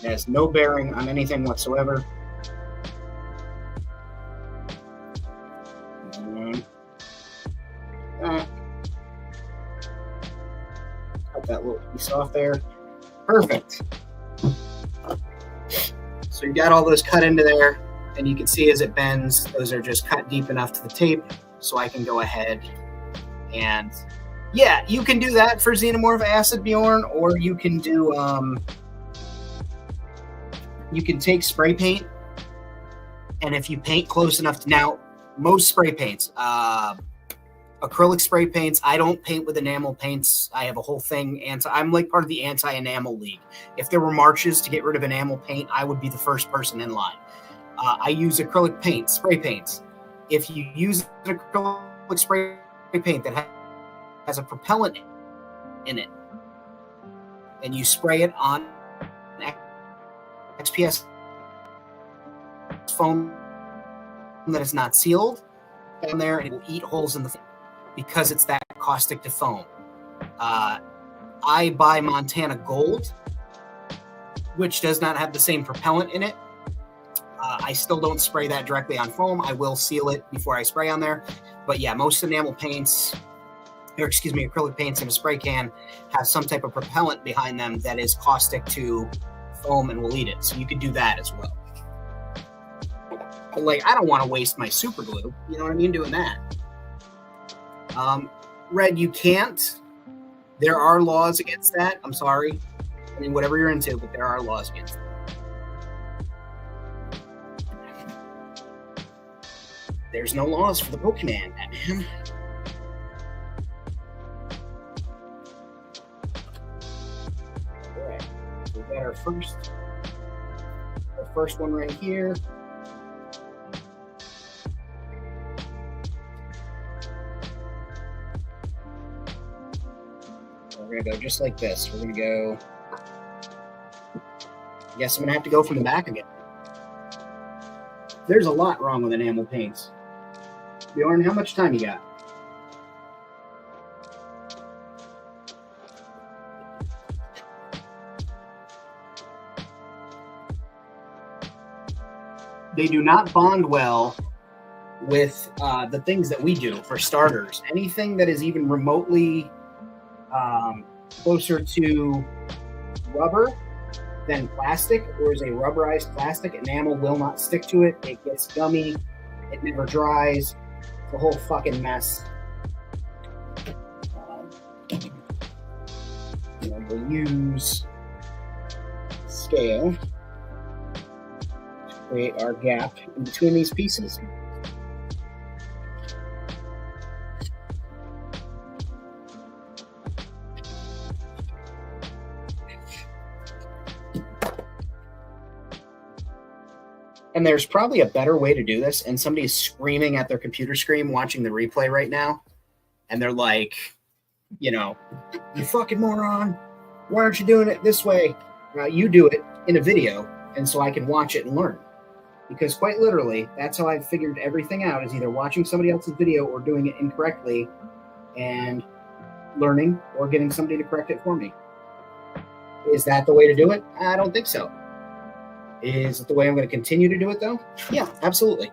It has no bearing on anything whatsoever. Cut that little piece off there. Perfect. So you got all those cut into there, and you can see as it bends, those are just cut deep enough to the tape, so I can go ahead and, yeah, you can do that for xenomorph acid, Bjorn, or you can do, you can take spray paint, and if you paint close enough to, now, most spray paints, acrylic spray paints, I don't paint with enamel paints. I have a whole thing, I'm like part of the anti-enamel league. If there were marches to get rid of enamel paint, I would be the first person in line. I use acrylic paint, spray paints. If you use an acrylic spray paint that has a propellant in it, and you spray it on XPS foam that is not sealed down there, and it will eat holes in the foam because it's that caustic to foam. I buy Montana Gold, which does not have the same propellant in it. I still don't spray that directly on foam. I will seal it before I spray on there. But yeah, most enamel paints, acrylic paints in a spray can have some type of propellant behind them that is caustic to foam and will eat it. So you could do that as well. But I don't want to waste my super glue. You know what I mean? Doing that. Red, you can't. There are laws against that. I'm sorry. I mean, whatever you're into, but there are laws against it. There's no laws for the Pokemon, Batman. All right. We got our first one right here. We're going to go just like this. We're going to go... I guess I'm going to have to go from the back again. There's a lot wrong with enamel paints. Bjorn, how much time you got? They do not bond well with the things that we do, for starters. Anything that is even remotely closer to rubber than plastic, or is a rubberized plastic, enamel will not stick to it. It gets gummy. It never dries. It's a whole fucking mess. We'll use scale to create our gap in between these pieces. And there's probably a better way to do this, and somebody's screaming at their computer screen watching the replay right now, and they're like, you fucking moron, why aren't you doing it this way? You do it in a video, and so I can watch it and learn. Because quite literally, that's how I've figured everything out, is either watching somebody else's video or doing it incorrectly and learning, or getting somebody to correct it for me. Is that the way to do it? I don't think so. Is it the way I'm going to continue to do it, though? Yeah, absolutely.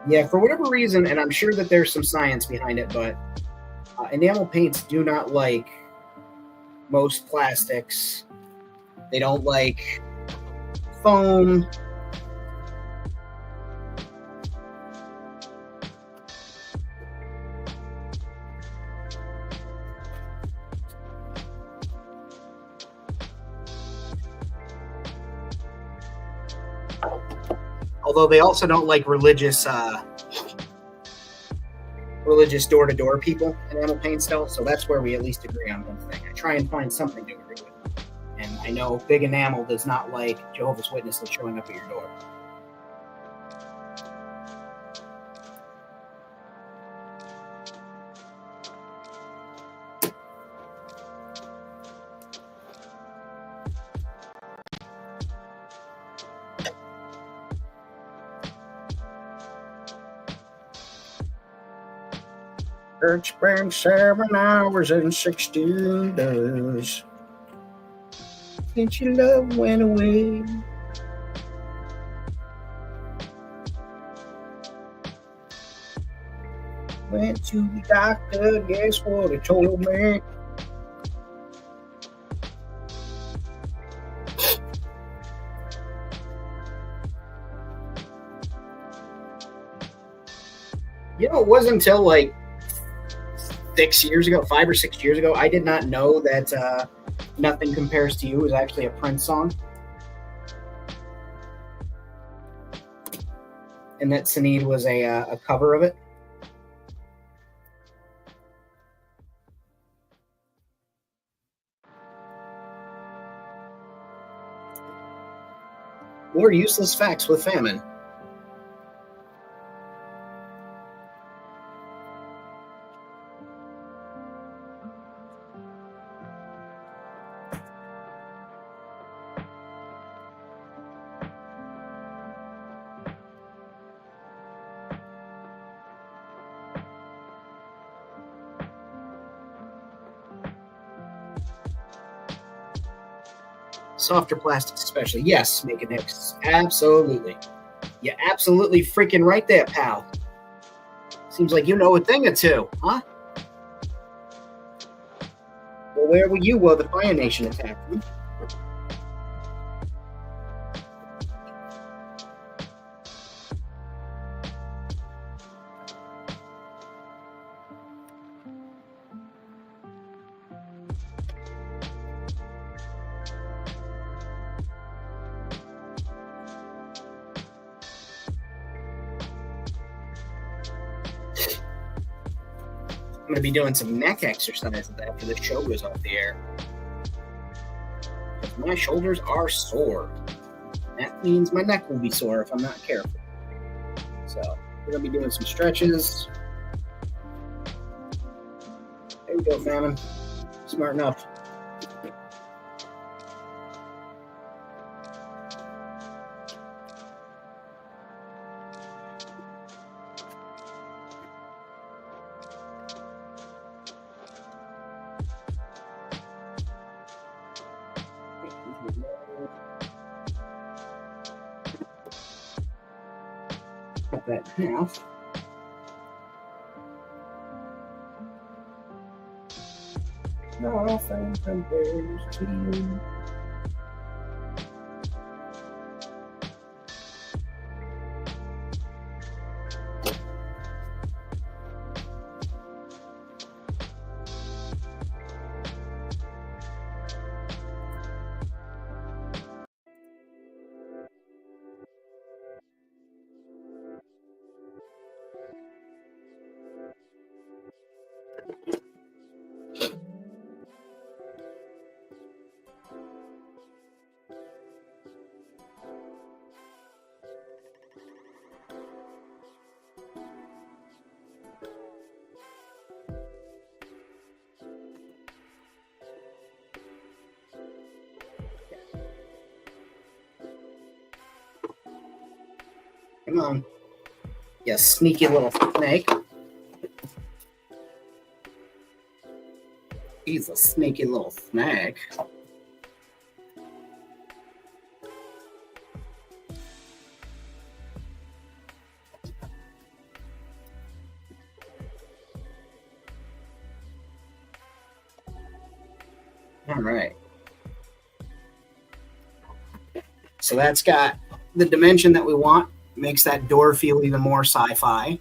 Yeah, for whatever reason, and I'm sure that there's some science behind it, but enamel paints do not like most plastics. They don't like foam. Although they also don't like religious door-to-door people enamel paint still. So that's where we at least agree on one thing. I try and find something to agree with. And I know Big Enamel does not like Jehovah's Witnesses showing up at your door. It's been 7 hours and 16 days since your love went away. Went to the doctor, guess what he told me? You know, it wasn't until like 5 or 6 years ago, I did not know that Nothing Compares to You was actually a Prince song. And that Sinead was a cover of it. More useless facts with famine. Softer plastics especially. Yes, Making Hicks. Absolutely. You're absolutely freaking right there, pal. Seems like you know a thing or two, huh? Well, where were you while the Fire Nation attacked me? I'm going to be doing some neck exercises after the show goes off the air. Because my shoulders are sore. That means my neck will be sore if I'm not careful. So, we're going to be doing some stretches. There we go, famine. Smart enough. Cut that in half. Nothing compares to you. Come on. You sneaky little snake. He's a sneaky little snake. All right. So that's got the dimension that we want. Makes that door feel even more sci-fi.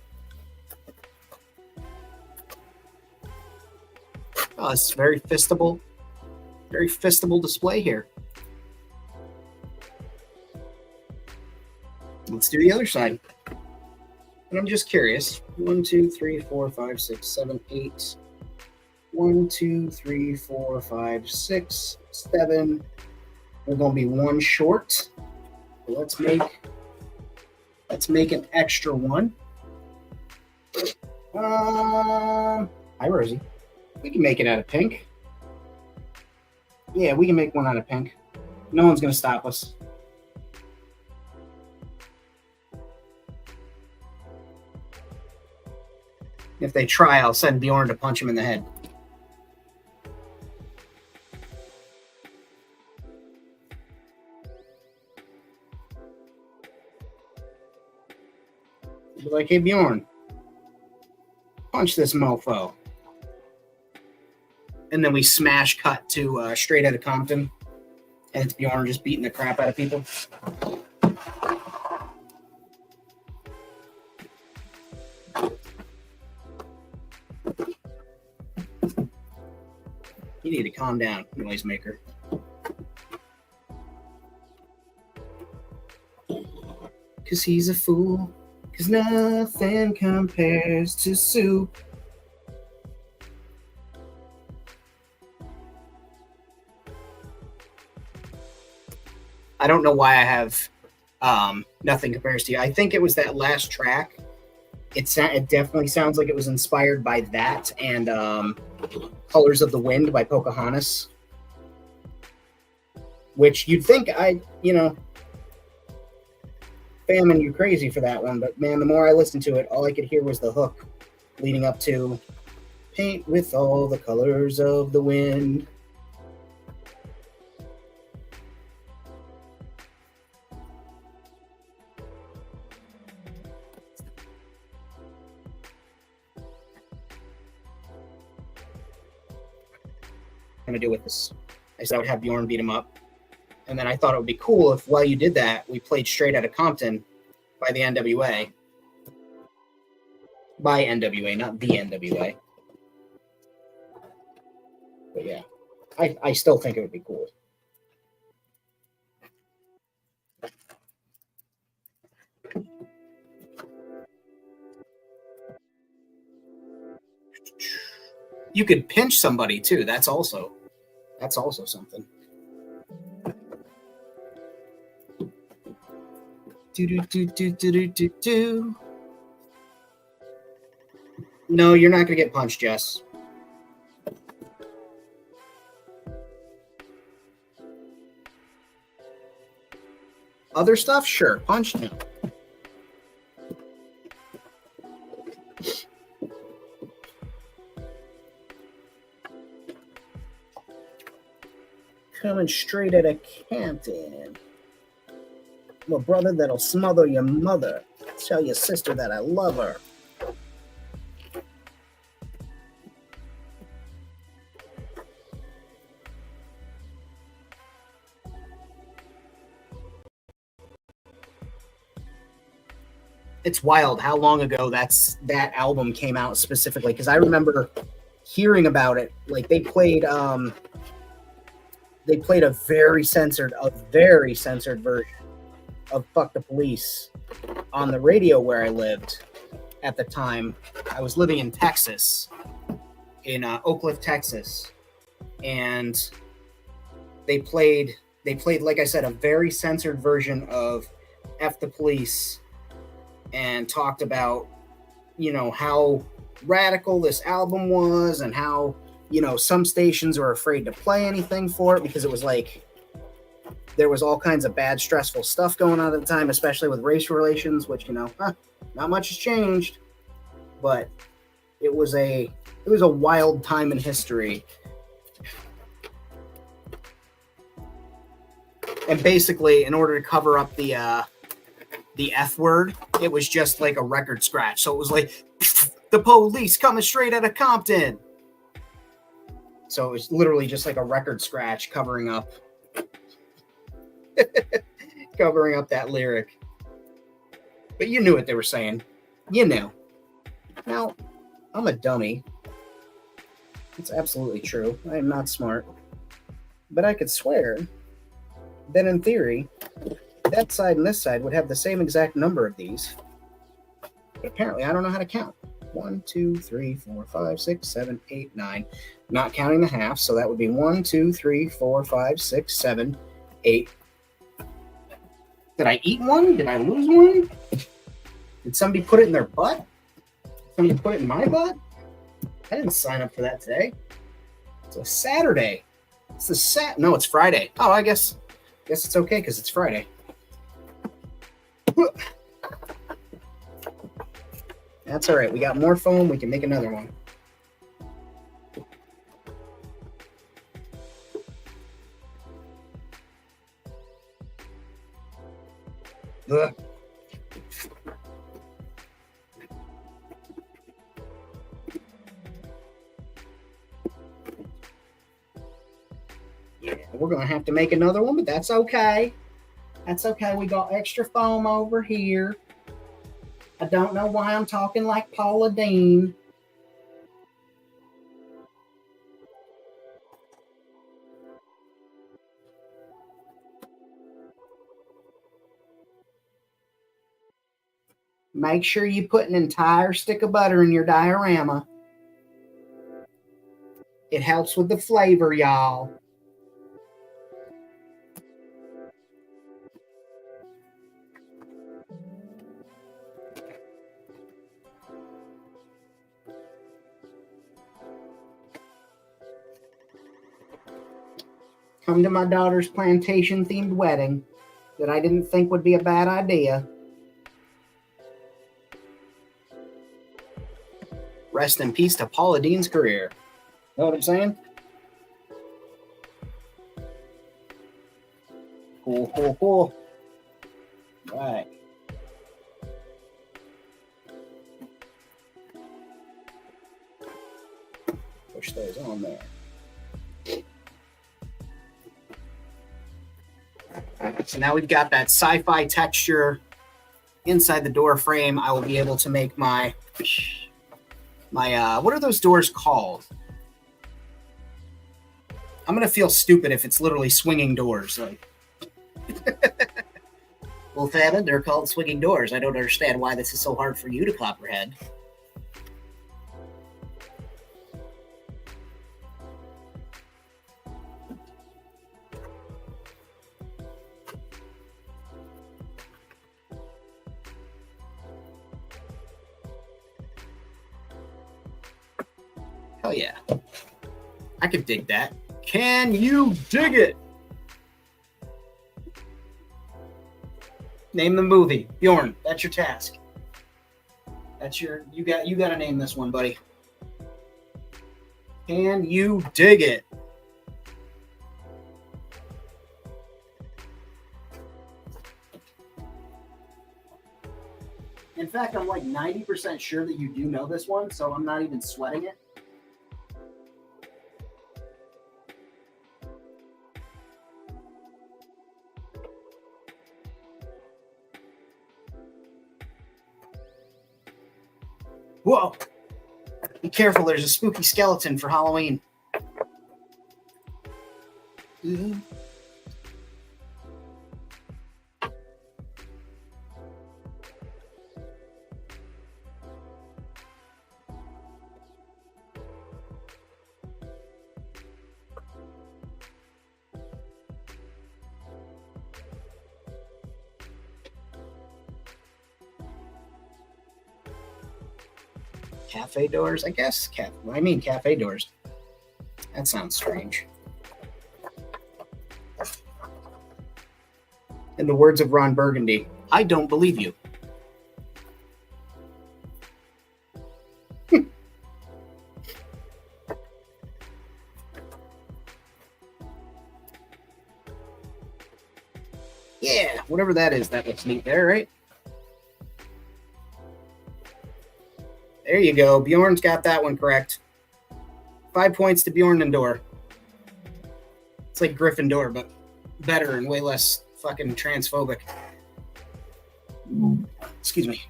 Oh, it's very fistable display here. Let's do the other side. And I'm just curious. 1, 2, 3, 4, 5, 6, 7, 8. 1, 2, 3, 4, 5, 6, 7. We're going to be one short. So let's make an extra one. Hi, Rosie. We can make it out of pink. Yeah, we can make one out of pink. No one's going to stop us. If they try, I'll send Bjorn to punch him in the head. Be like, hey, Bjorn, punch this mofo. And then we smash cut to Straight Outta Compton. And it's Bjorn just beating the crap out of people. You need to calm down, noisemaker. Cause he's a fool. Cause nothing compares to soup. I don't know why I have Nothing Compares to You. I think it was that last track. It definitely sounds like it was inspired by that and Colors of the Wind by Pocahontas. Which you'd think famming you crazy for that one, but man, the more I listened to it, all I could hear was the hook leading up to paint with all the colors of the wind. I'm gonna do with this. I said I would have Bjorn beat him up. And then I thought it would be cool if while you did that, we played Straight Outta Compton by the NWA. By NWA, not the NWA. But yeah, I still think it would be cool. You could pinch somebody too. That's also something. Do. No, you're not going to get punched, Jess. Other stuff? Sure. Punch? No. Coming straight out of Canton. I'm a brother that'll smother your mother. Tell your sister that I love her. It's wild how long ago that album came out specifically, because I remember hearing about it. Like they played a very censored version of Fuck the Police on the radio where I lived at the time. I was living in Texas, in Oak Cliff, Texas, and they played, like I said, a very censored version of F the Police, and talked about, how radical this album was and how, some stations were afraid to play anything for it because it was like, there was all kinds of bad, stressful stuff going on at the time, especially with race relations, which, not much has changed, but it was a wild time in history. And basically, in order to cover up the F word, it was just like a record scratch. So it was like, the police coming straight out of Compton. So it's literally just like a record scratch covering up that lyric. But you knew what they were saying. You knew. Now, I'm a dummy. It's absolutely true. I am not smart. But I could swear that in theory, that side and this side would have the same exact number of these. But apparently, I don't know how to count. 1, 2, 3, 4, 5, 6, 7, 8, 9. Not counting the half, so that would be 1, 2, 3, 4, 5, 6, 7, 8. Did I eat one? Did I lose one? Did somebody put it in their butt? Somebody put it in my butt? I didn't sign up for that today. It's a Saturday. No, it's Friday. Oh, I guess it's okay because it's Friday. That's all right. We got more foam. We can make another one. Ugh. Yeah, we're going to have to make another one, but that's okay. That's okay. We got extra foam over here. I don't know why I'm talking like Paula Deen. Make sure you put an entire stick of butter in your diorama. It helps with the flavor, y'all. Come to my daughter's plantation-themed wedding that I didn't think would be a bad idea. Rest in peace to Paula Deen's career. Know what I'm saying? Cool, cool, cool. All right. Push those on there. So now we've got that sci-fi texture inside the door frame. I will be able to make my what are those doors called? I'm gonna feel stupid if it's literally swinging doors. Like, well, Fallon, they're called swinging doors. I don't understand why this is so hard for you to comprehend. Hell yeah. I could dig that. Can you dig it? Name the movie. Bjorn, that's your task. You got to name this one, buddy. Can you dig it? In fact, I'm like 90% sure that you do know this one, so I'm not even sweating it. Whoa! Be careful, there's a spooky skeleton for Halloween. Mm-hmm. Cafe doors, I guess. Cafe doors. That sounds strange. In the words of Ron Burgundy, I don't believe you. Yeah, whatever that is, that looks neat there, right? There you go. Bjorn's got that one correct. 5 points to Bjorn and Door. It's like Gryffindor, but better and way less fucking transphobic. Excuse me.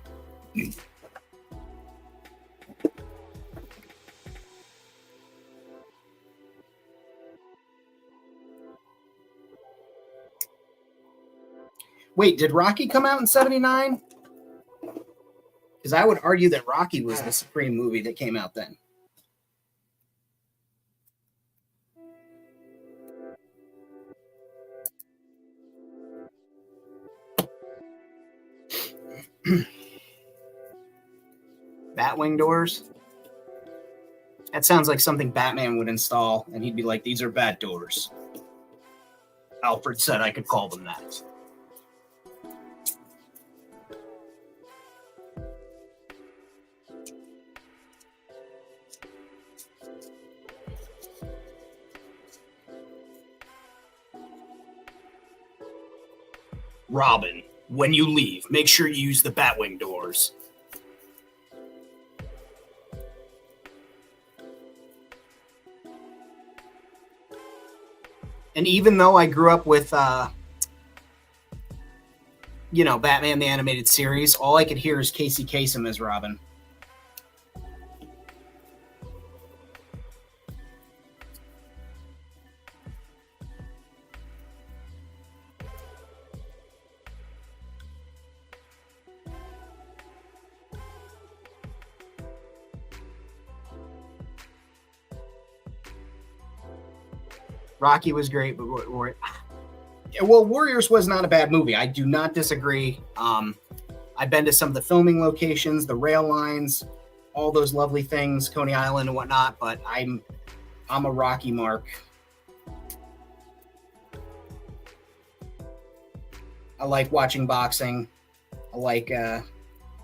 Wait, did Rocky come out in 79? Because I would argue that Rocky was the supreme movie that came out then. Batwing doors? That sounds like something Batman would install, and he'd be like, these are bat doors. Alfred said I could call them that. Robin, when you leave, make sure you use the Batwing doors. And even though I grew up with, Batman the Animated Series, all I could hear is Casey Kasem as Robin. Rocky was great, but Warriors was not a bad movie. I do not disagree. I've been to some of the filming locations, the rail lines, all those lovely things, Coney Island and whatnot. But I'm a Rocky mark. I like watching boxing. I like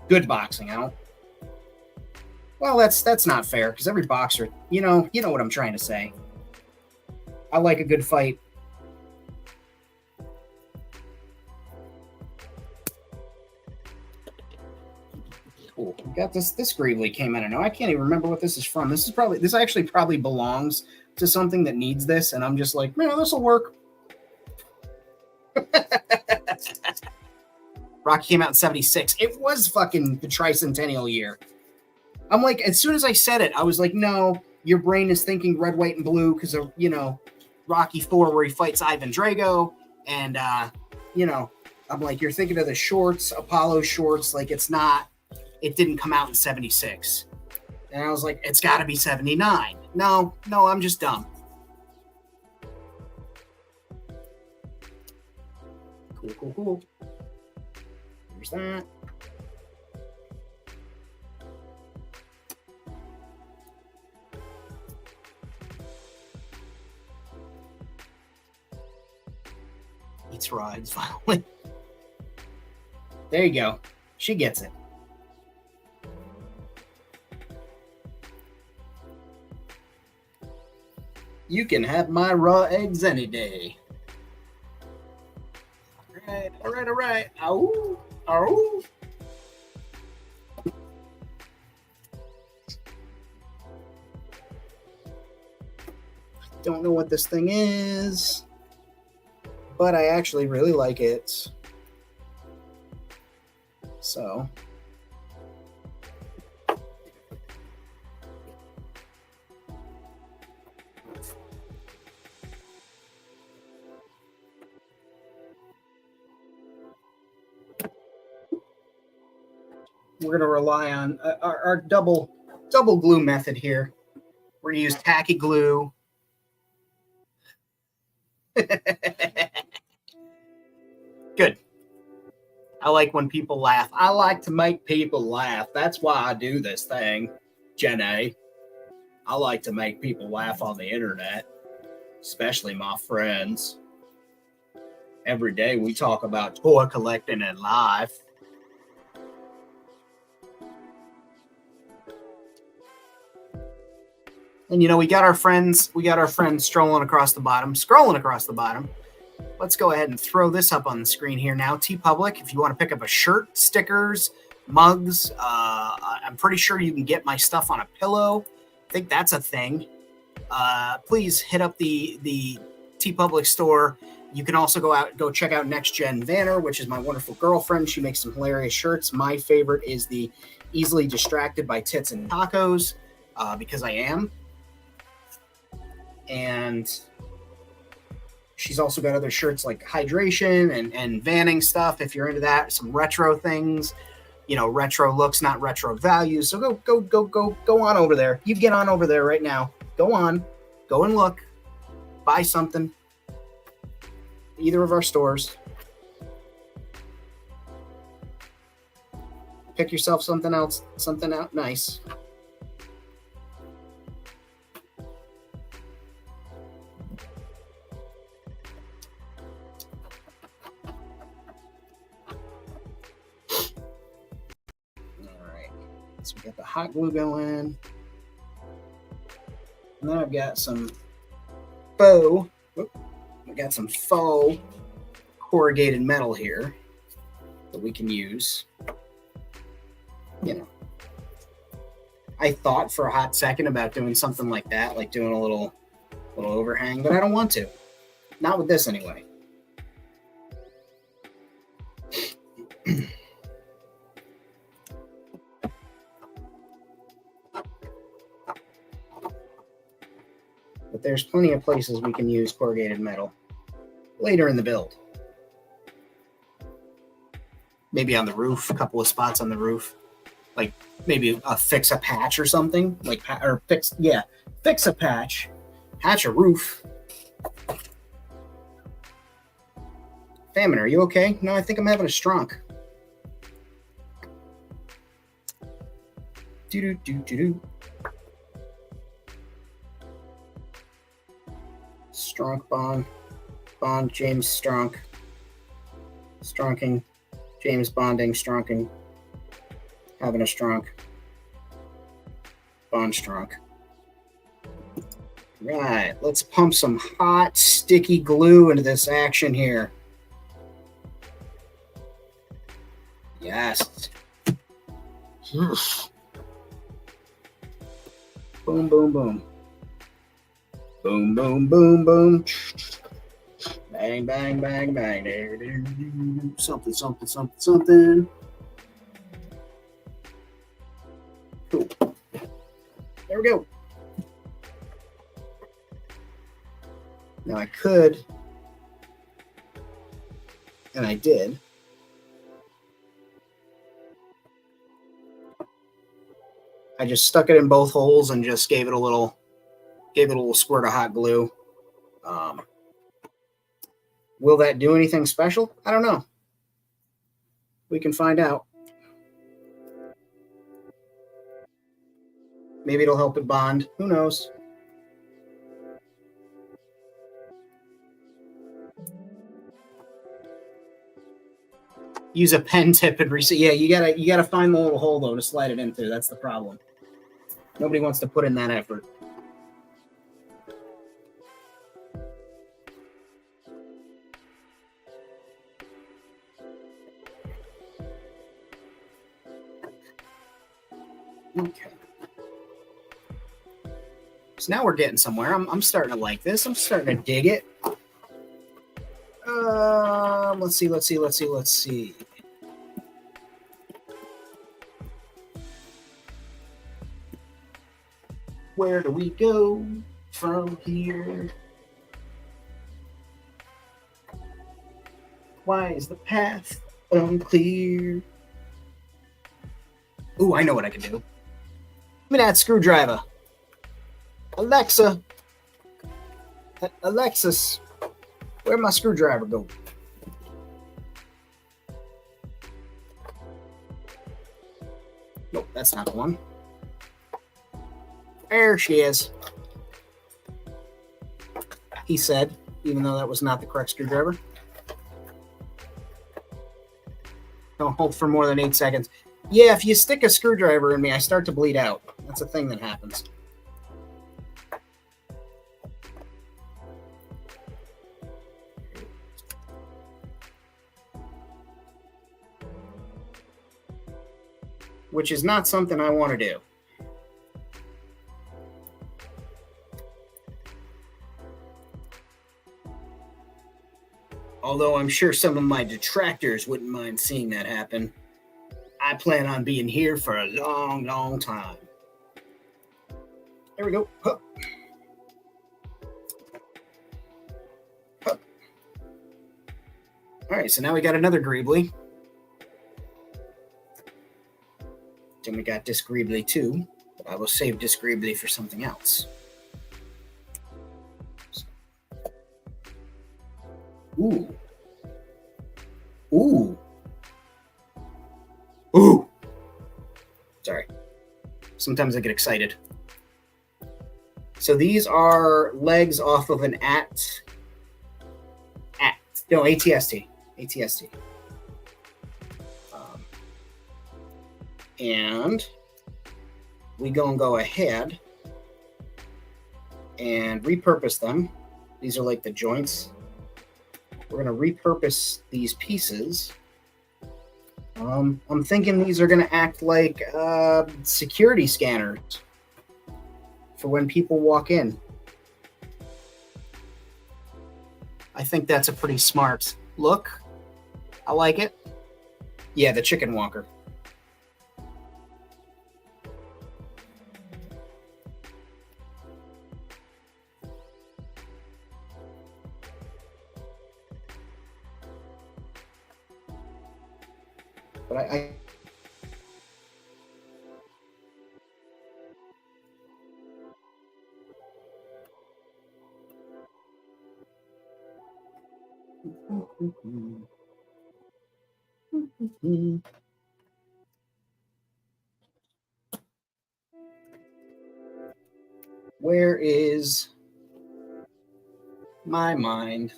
good boxing. I don't. Well, that's not fair because every boxer, you know what I'm trying to say. I like a good fight. Cool. We got this Gravely came in. I know I can't even remember what this is from. This actually probably belongs to something that needs this, and I'm just like, man, this will work. Rocky came out in 76. It was fucking the tricentennial year. I'm like, as soon as I said it, I was like, no, your brain is thinking red, white, and blue because of, Rocky 4 where he fights Ivan Drago. And, I'm like, you're thinking of the shorts, Apollo shorts. Like, it didn't come out in 76. And I was like, it's got to be 79. No, I'm just dumb. Cool. There's that. Eats rides finally. There you go. She gets it. You can have my raw eggs any day. All right. Ow. Don't know what this thing is, but I actually really like it. So. We're going to rely on our double glue method here. We're going to use tacky glue. Good. I like when people laugh. I like to make people laugh. That's why I do this thing, Jenny. I like to make people laugh on the internet, especially my friends. Every day we talk about toy collecting and life. And we got our friends scrolling across the bottom. Let's go ahead and throw this up on the screen here now. TeePublic, if you want to pick up a shirt, stickers, mugs, I'm pretty sure you can get my stuff on a pillow. I think that's a thing. please hit up the TeePublic store. You can also go check out Next Gen Vanner, which is my wonderful girlfriend. She makes some hilarious shirts. My favorite is the Easily Distracted by Tits and Tacos, because I am. And she's also got other shirts like hydration and vanning stuff. If you're into that, some retro things, retro looks, not retro values. So go on over there. You get on over there right now. Go and look, buy something. Either of our stores. Pick yourself something out nice. Alright, so we got the hot glue going. And then I've got some faux corrugated metal here that we can use. I thought for a hot second about doing something like that, like doing a little overhang, but I don't want to. Not with this anyway. But there's plenty of places we can use corrugated metal later in the build. Maybe on the roof, a couple of spots on the roof. Like maybe fix a patch or something. Fix a patch. Patch a roof. Famine, are you okay? No, I think I'm having a stroke. Do-do-do-do-do. Stronk Bond, James Stronk. Stronking, James Bonding, Stronking. Having a Stronk. Bond Stronk. Right, let's pump some hot, sticky glue into this action here. Yes. Boom, boom, boom. Boom, boom, boom, boom. Bang, bang, bang, bang. Something, something, something, something. Cool. There we go. Now I could, and I did, I just stuck it in both holes and just gave it a little squirt of hot glue. Will that do anything special? I don't know. We can find out. Maybe it'll help it bond. Who knows? Use a pen tip and reset. Yeah, you gotta find the little hole though to slide it into. That's the problem. Nobody wants to put in that effort. Okay. So now we're getting somewhere. I'm starting to like this. I'm starting to dig it. Let's see. Where do we go from here? Why is the path unclear? Ooh, I know what I can do. Give me that screwdriver. Alexa. Alexis. Where'd my screwdriver go? Nope, that's not the one. There she is. He said, even though that was not the correct screwdriver. Don't hold for more than 8 seconds. Yeah, if you stick a screwdriver in me, I start to bleed out. That's a thing that happens. Which is not something I want to do. Although I'm sure some of my detractors wouldn't mind seeing that happen. I plan on being here for a long, long time. There we go. Hup. Hup. All right, so now we got another Greebly. Then we got this Greebly too, but I will save this Greebly for something else. Ooh. Ooh. Ooh. Sorry. Sometimes I get excited. So these are legs off of an ATST. ATST. And we gonna go ahead and repurpose them. These are like the joints. We're gonna repurpose these pieces. I'm thinking these are gonna act like security scanners for when people walk in. I think that's a pretty smart look. I like it. Yeah, the chicken walker. But I where is my mind?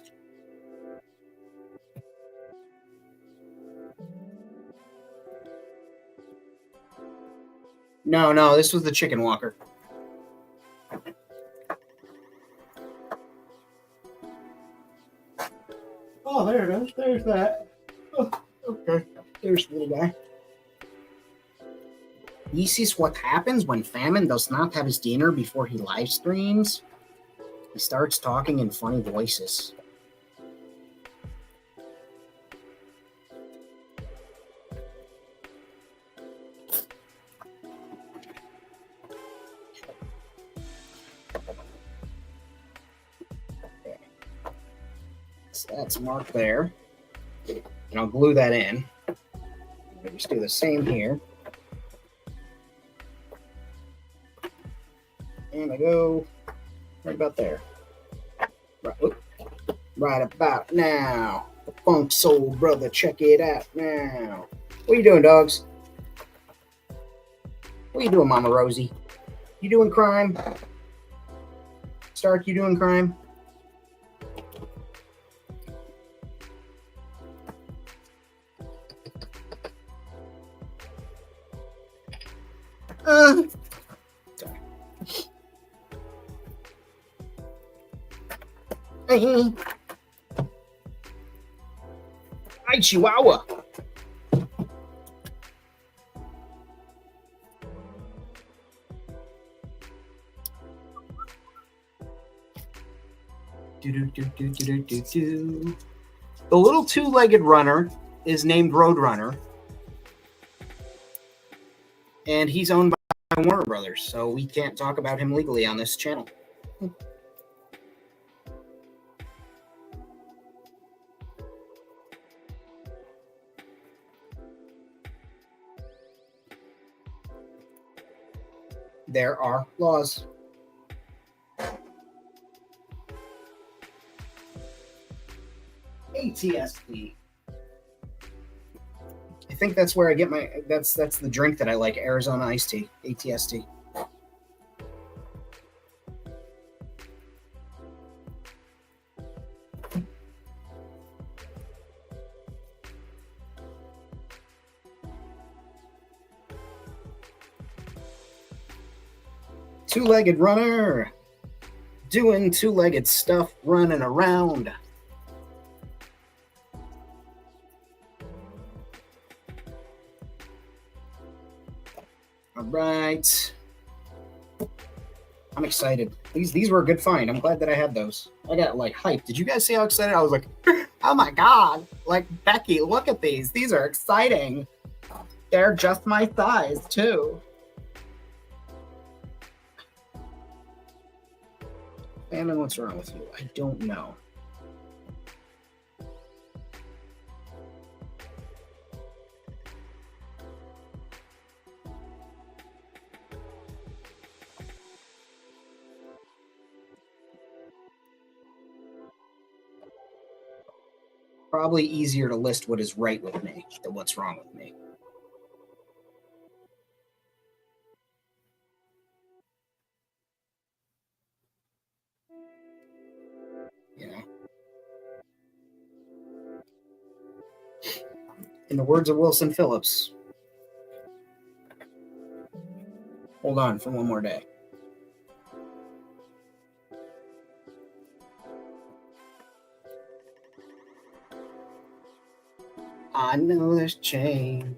No, this was the chicken walker. Oh, there it is. There's that. Oh, okay. There's the little guy. This is what happens when Famine does not have his dinner before he live streams. He starts talking in funny voices. Okay. So that's marked there. And I'll glue that in. I'll just do the same here. And I go right about there. Right about now. The Funk Soul Brother, check it out now. What are you doing, dogs? What are you doing, Mama Rosie? You doing crime? Stark, you doing crime? Sorry. Hey. Hi, Chihuahua. The little two-legged runner is named Roadrunner, and he's owned by Warner Brothers, so we can't talk about him legally on this channel. There are laws. ATST. I think that's where I get my that's the drink that I like, Arizona iced tea, ATST. Two-legged runner, doing two-legged stuff, running around. All right. I'm excited. These were a good find. I'm glad that I had those. I got like hyped. Did you guys see how excited I was? Like, Oh my God. Like, Becky, look at these. These are exciting. They're just my size, too. Famine, what's wrong with you? I don't know. Probably easier to list what is right with me than what's wrong with me. You know? In the words of Wilson Phillips, hold on for one more day. I know there's change.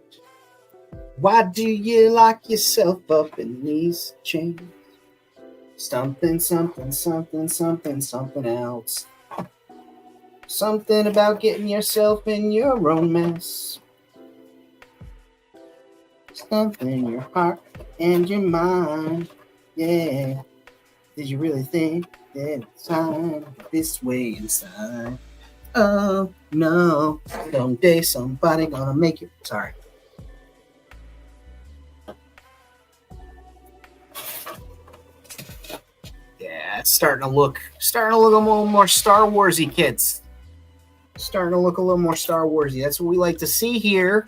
Why do you lock yourself up in these chains? Something, something, something, something, something else. Something about getting yourself in your own mess. Something in your heart and your mind. Yeah. Did you really think that it's time this way inside? Oh no, someday somebody gonna make you. Sorry. Yeah, it's starting to look a little more Star Warsy, kids. Starting to look a little more Star Warsy. That's what we like to see here.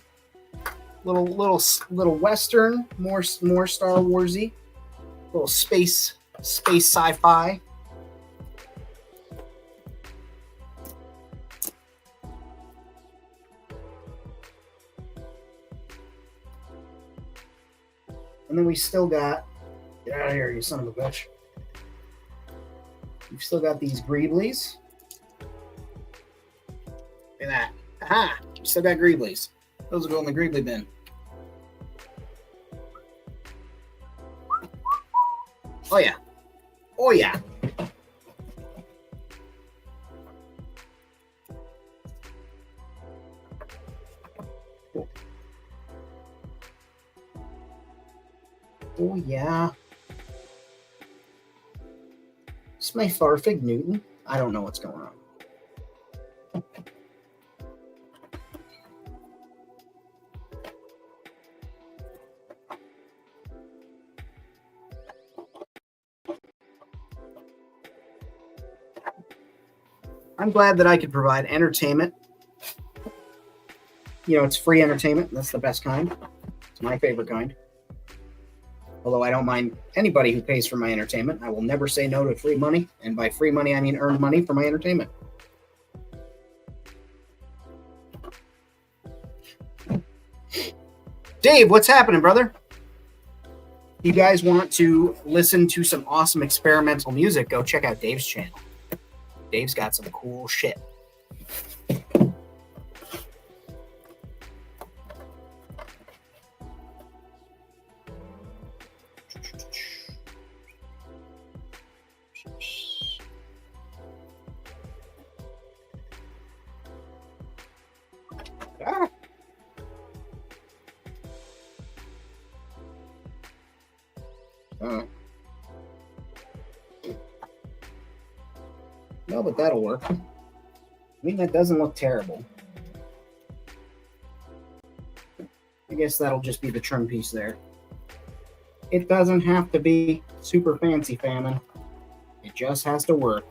Little Western, more Star Warsy. Little space sci-fi. And then we still got, get out of here, you son of a bitch. We've still got these Greeblies. Look at that. Aha! We still got Greeblies. Those will go in the Greebly bin. Oh yeah. Oh yeah. Oh yeah. It's my Farfig Newton. I don't know what's going on. I'm glad that I could provide entertainment. You know, it's free entertainment. That's the best kind. It's my favorite kind. Although I don't mind anybody who pays for my entertainment. I will never say no to free money. And by free money, I mean earned money for my entertainment. Dave, what's happening, brother? You guys want to listen to some awesome experimental music, go check out Dave's channel. Dave's got some cool shit. No, but that'll work. I mean, that doesn't look terrible. I guess that'll just be the trim piece there. It doesn't have to be super fancy, Famine. It just has to work.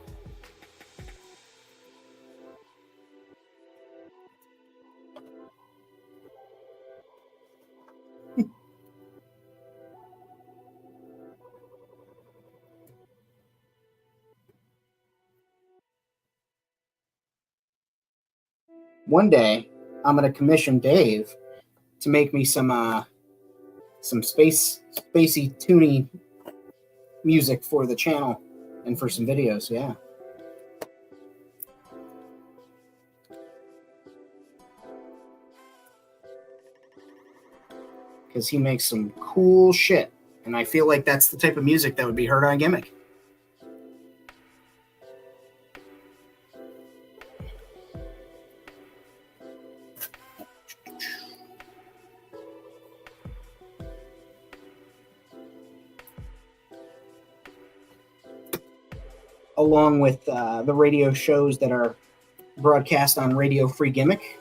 One day, I'm going to commission Dave to make me some spacey, toony music for the channel and for some videos. Yeah. Because he makes some cool shit, and I feel like that's the type of music that would be heard on Gimmick. along with the radio shows that are broadcast on Radio Free Gimmick.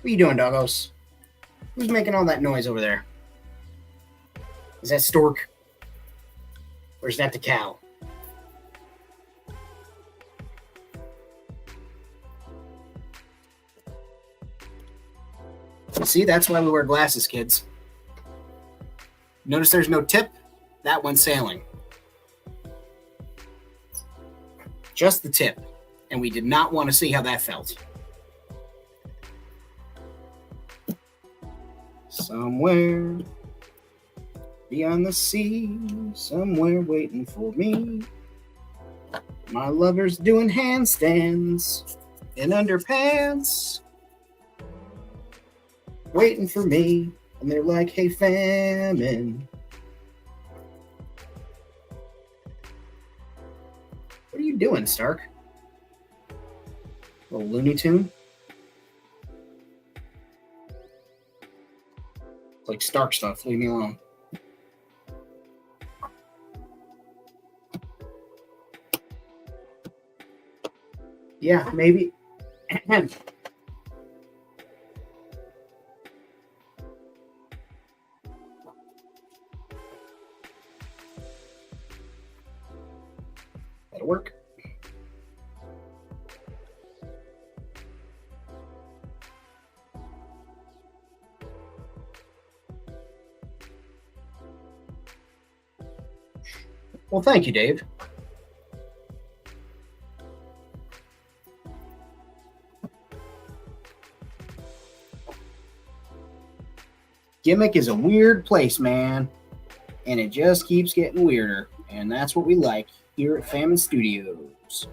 What are you doing, doggos? Who's making all that noise over there? Is that Stork? Or is that the cow? See, that's why we wear glasses, kids. Notice there's no tip? That one's sailing. Just the tip. And we did not want to see how that felt. Somewhere beyond the sea, somewhere waiting for me. My lover's doing handstands in underpants, waiting for me. And they're like, hey, famine. What are you doing, Stark? Little Looney Tune? It's like Stark stuff. Leave me alone. Yeah, maybe. That'll work. Well, thank you, Dave. Gimmick is a weird place, man. And it just keeps getting weirder. And that's what we like here at Famine Studios.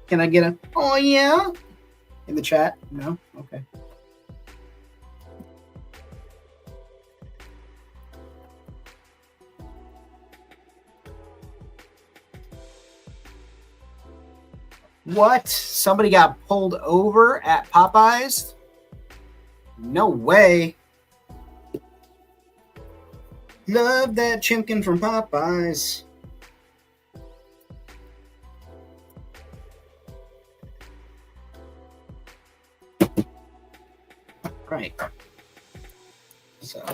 Can I get a, oh yeah? In the chat? No? Okay. What? Somebody got pulled over at Popeyes? No way. Love that chimkin from Popeyes. Right. So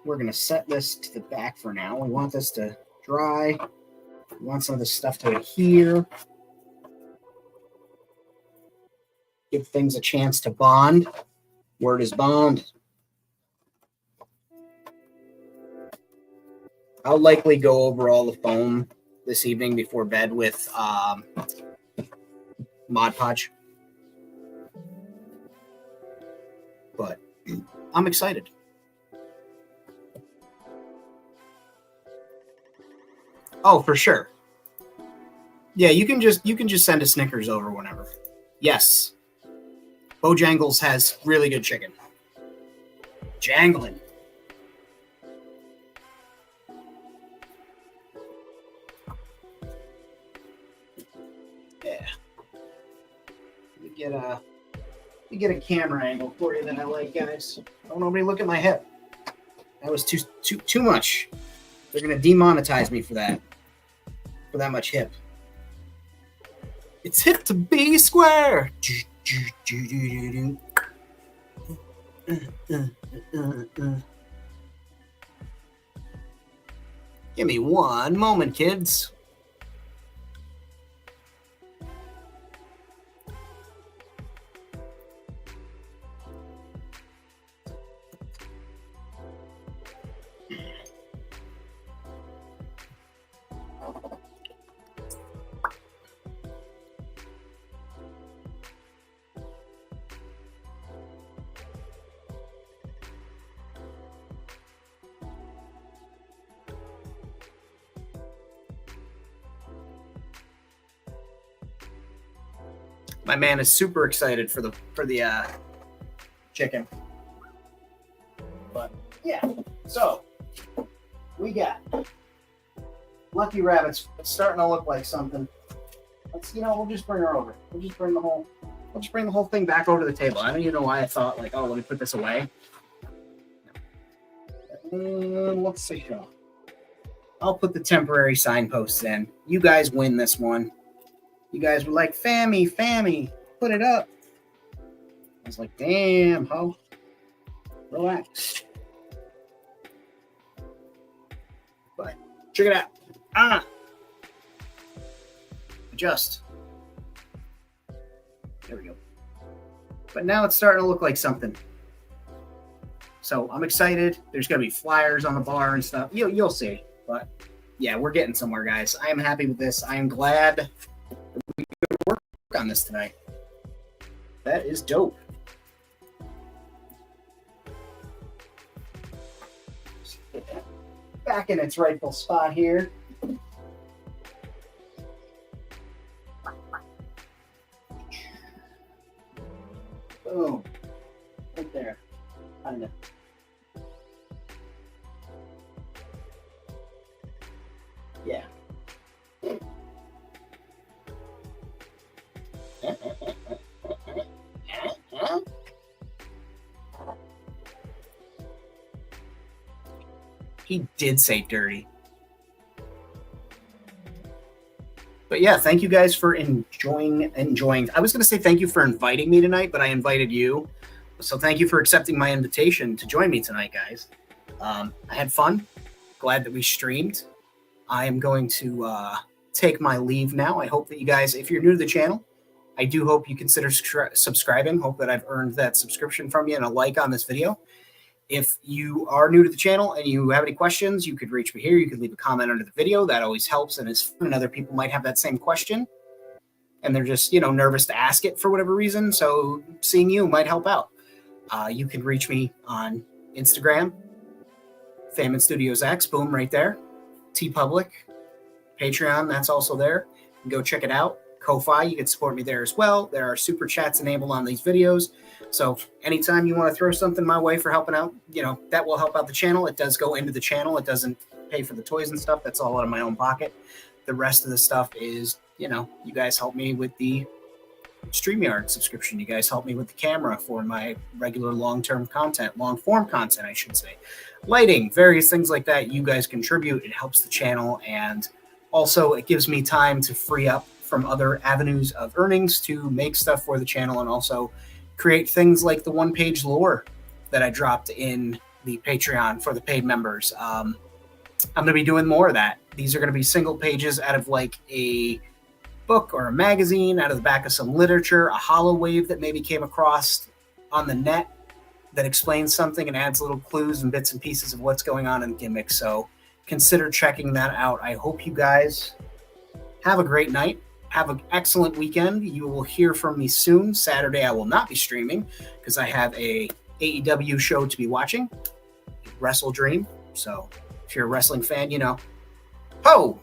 we're going to set this to the back for now. We want this to dry. We want some of this stuff to adhere. Give things a chance to bond. Word is bond. I'll likely go over all the foam this evening before bed with Mod Podge. But I'm excited. Oh, for sure. Yeah, you can just send a Snickers over whenever. Yes. Bojangles has really good chicken. Jangling. Yeah. Let me get a camera angle for you that I like, guys. Don't nobody look at my hip. That was too much. They're gonna demonetize me for that. For that much hip. It's hip to be square. Give me one moment, kids. My man is super excited for the chicken. But yeah, so we got Lucky Rabbits. It's starting to look like something. Let's, we'll just bring her over. We'll just bring the whole thing back over to the table. I don't even know why I thought like, oh, let me put this away. Let's see here. I'll put the temporary signposts in. You guys win this one. You guys were like, Fammy, put it up. I was like, damn, ho. Relax. But check it out. Adjust. There we go. But now it's starting to look like something. So I'm excited. There's going to be flyers on the bar and stuff. You'll see. But yeah, we're getting somewhere, guys. I am happy with this. I am glad we could work on this tonight. That is dope. Just put that back in its rightful spot here. Boom. Right there. Kinda. Yeah. He did say dirty. But yeah, thank you guys for enjoying. I was going to say thank you for inviting me tonight, but I invited you. So thank you for accepting my invitation to join me tonight, guys. I had fun. Glad that we streamed. I am going to take my leave now. I hope that you guys, if you're new to the channel, I do hope you consider subscribing. Hope that I've earned that subscription from you and a like on this video. If you are new to the channel and you have any questions, you could reach me here. You could leave a comment under the video. That always helps and is fun. And other people might have that same question and they're just, nervous to ask it for whatever reason. So seeing you might help out. You can reach me on Instagram, Famine Studios X, boom, right there. TeePublic, Patreon, that's also there. You can go check it out. Ko-Fi, you can support me there as well. There are super chats enabled on these videos. So anytime you want to throw something my way for helping out, that will help out the channel. It does go into the channel. It doesn't pay for the toys and stuff. That's all out of my own pocket. The rest of the stuff is, you guys help me with the StreamYard subscription. You guys help me with the camera for my regular long-form content, I should say. Lighting, various things like that. You guys contribute. It helps the channel. And also it gives me time to free up from other avenues of earnings to make stuff for the channel and also create things like the one-page lore that I dropped in the Patreon for the paid members. I'm going to be doing more of that. These are going to be single pages out of like a book or a magazine, out of the back of some literature, a hollow wave that maybe came across on the net that explains something and adds little clues and bits and pieces of what's going on in gimmicks. So consider checking that out. I hope you guys have a great night. Have an excellent weekend. You will hear from me soon. Saturday, I will not be streaming because I have a AEW show to be watching, Wrestle Dream. So if you're a wrestling fan, Oh,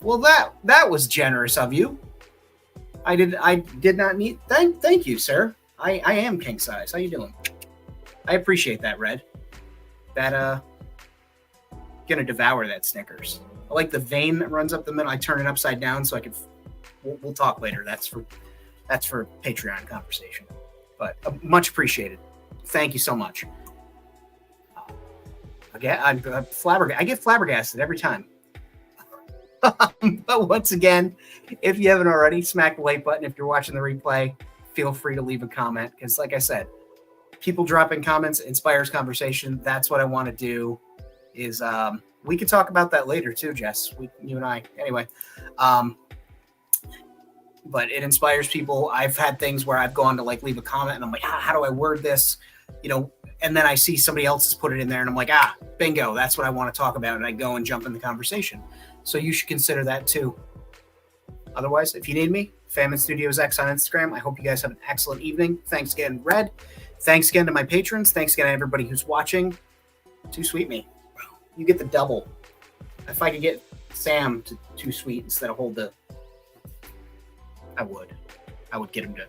well, that was generous of you. I did not need. Thank you, sir. I am king size. How you doing? I appreciate that, Red. That gonna devour that Snickers. I like the vein that runs up the middle. I turn it upside down so I can. We'll talk later. That's for Patreon conversation. But much appreciated. Thank you so much. I'm flabbergasted. I get flabbergasted every time. But once again, if you haven't already, smack the like button. If you're watching the replay, feel free to leave a comment because, like I said, people dropping comments inspires conversation. That's what I want to do. Is we could talk about that later too, Jess. You and I. Anyway. But it inspires people. I've had things where I've gone to like leave a comment and I'm like, how do I word this? And then I see somebody else has put it in there and I'm like, bingo, that's what I want to talk about. And I go and jump in the conversation. So you should consider that too. Otherwise, if you need me, Famine Studios X on Instagram. I hope you guys have an excellent evening. Thanks again, Red. Thanks again to my patrons. Thanks again to everybody who's watching. Too sweet me. You get the double. If I could get Sam to too sweet instead of hold the... I would get him to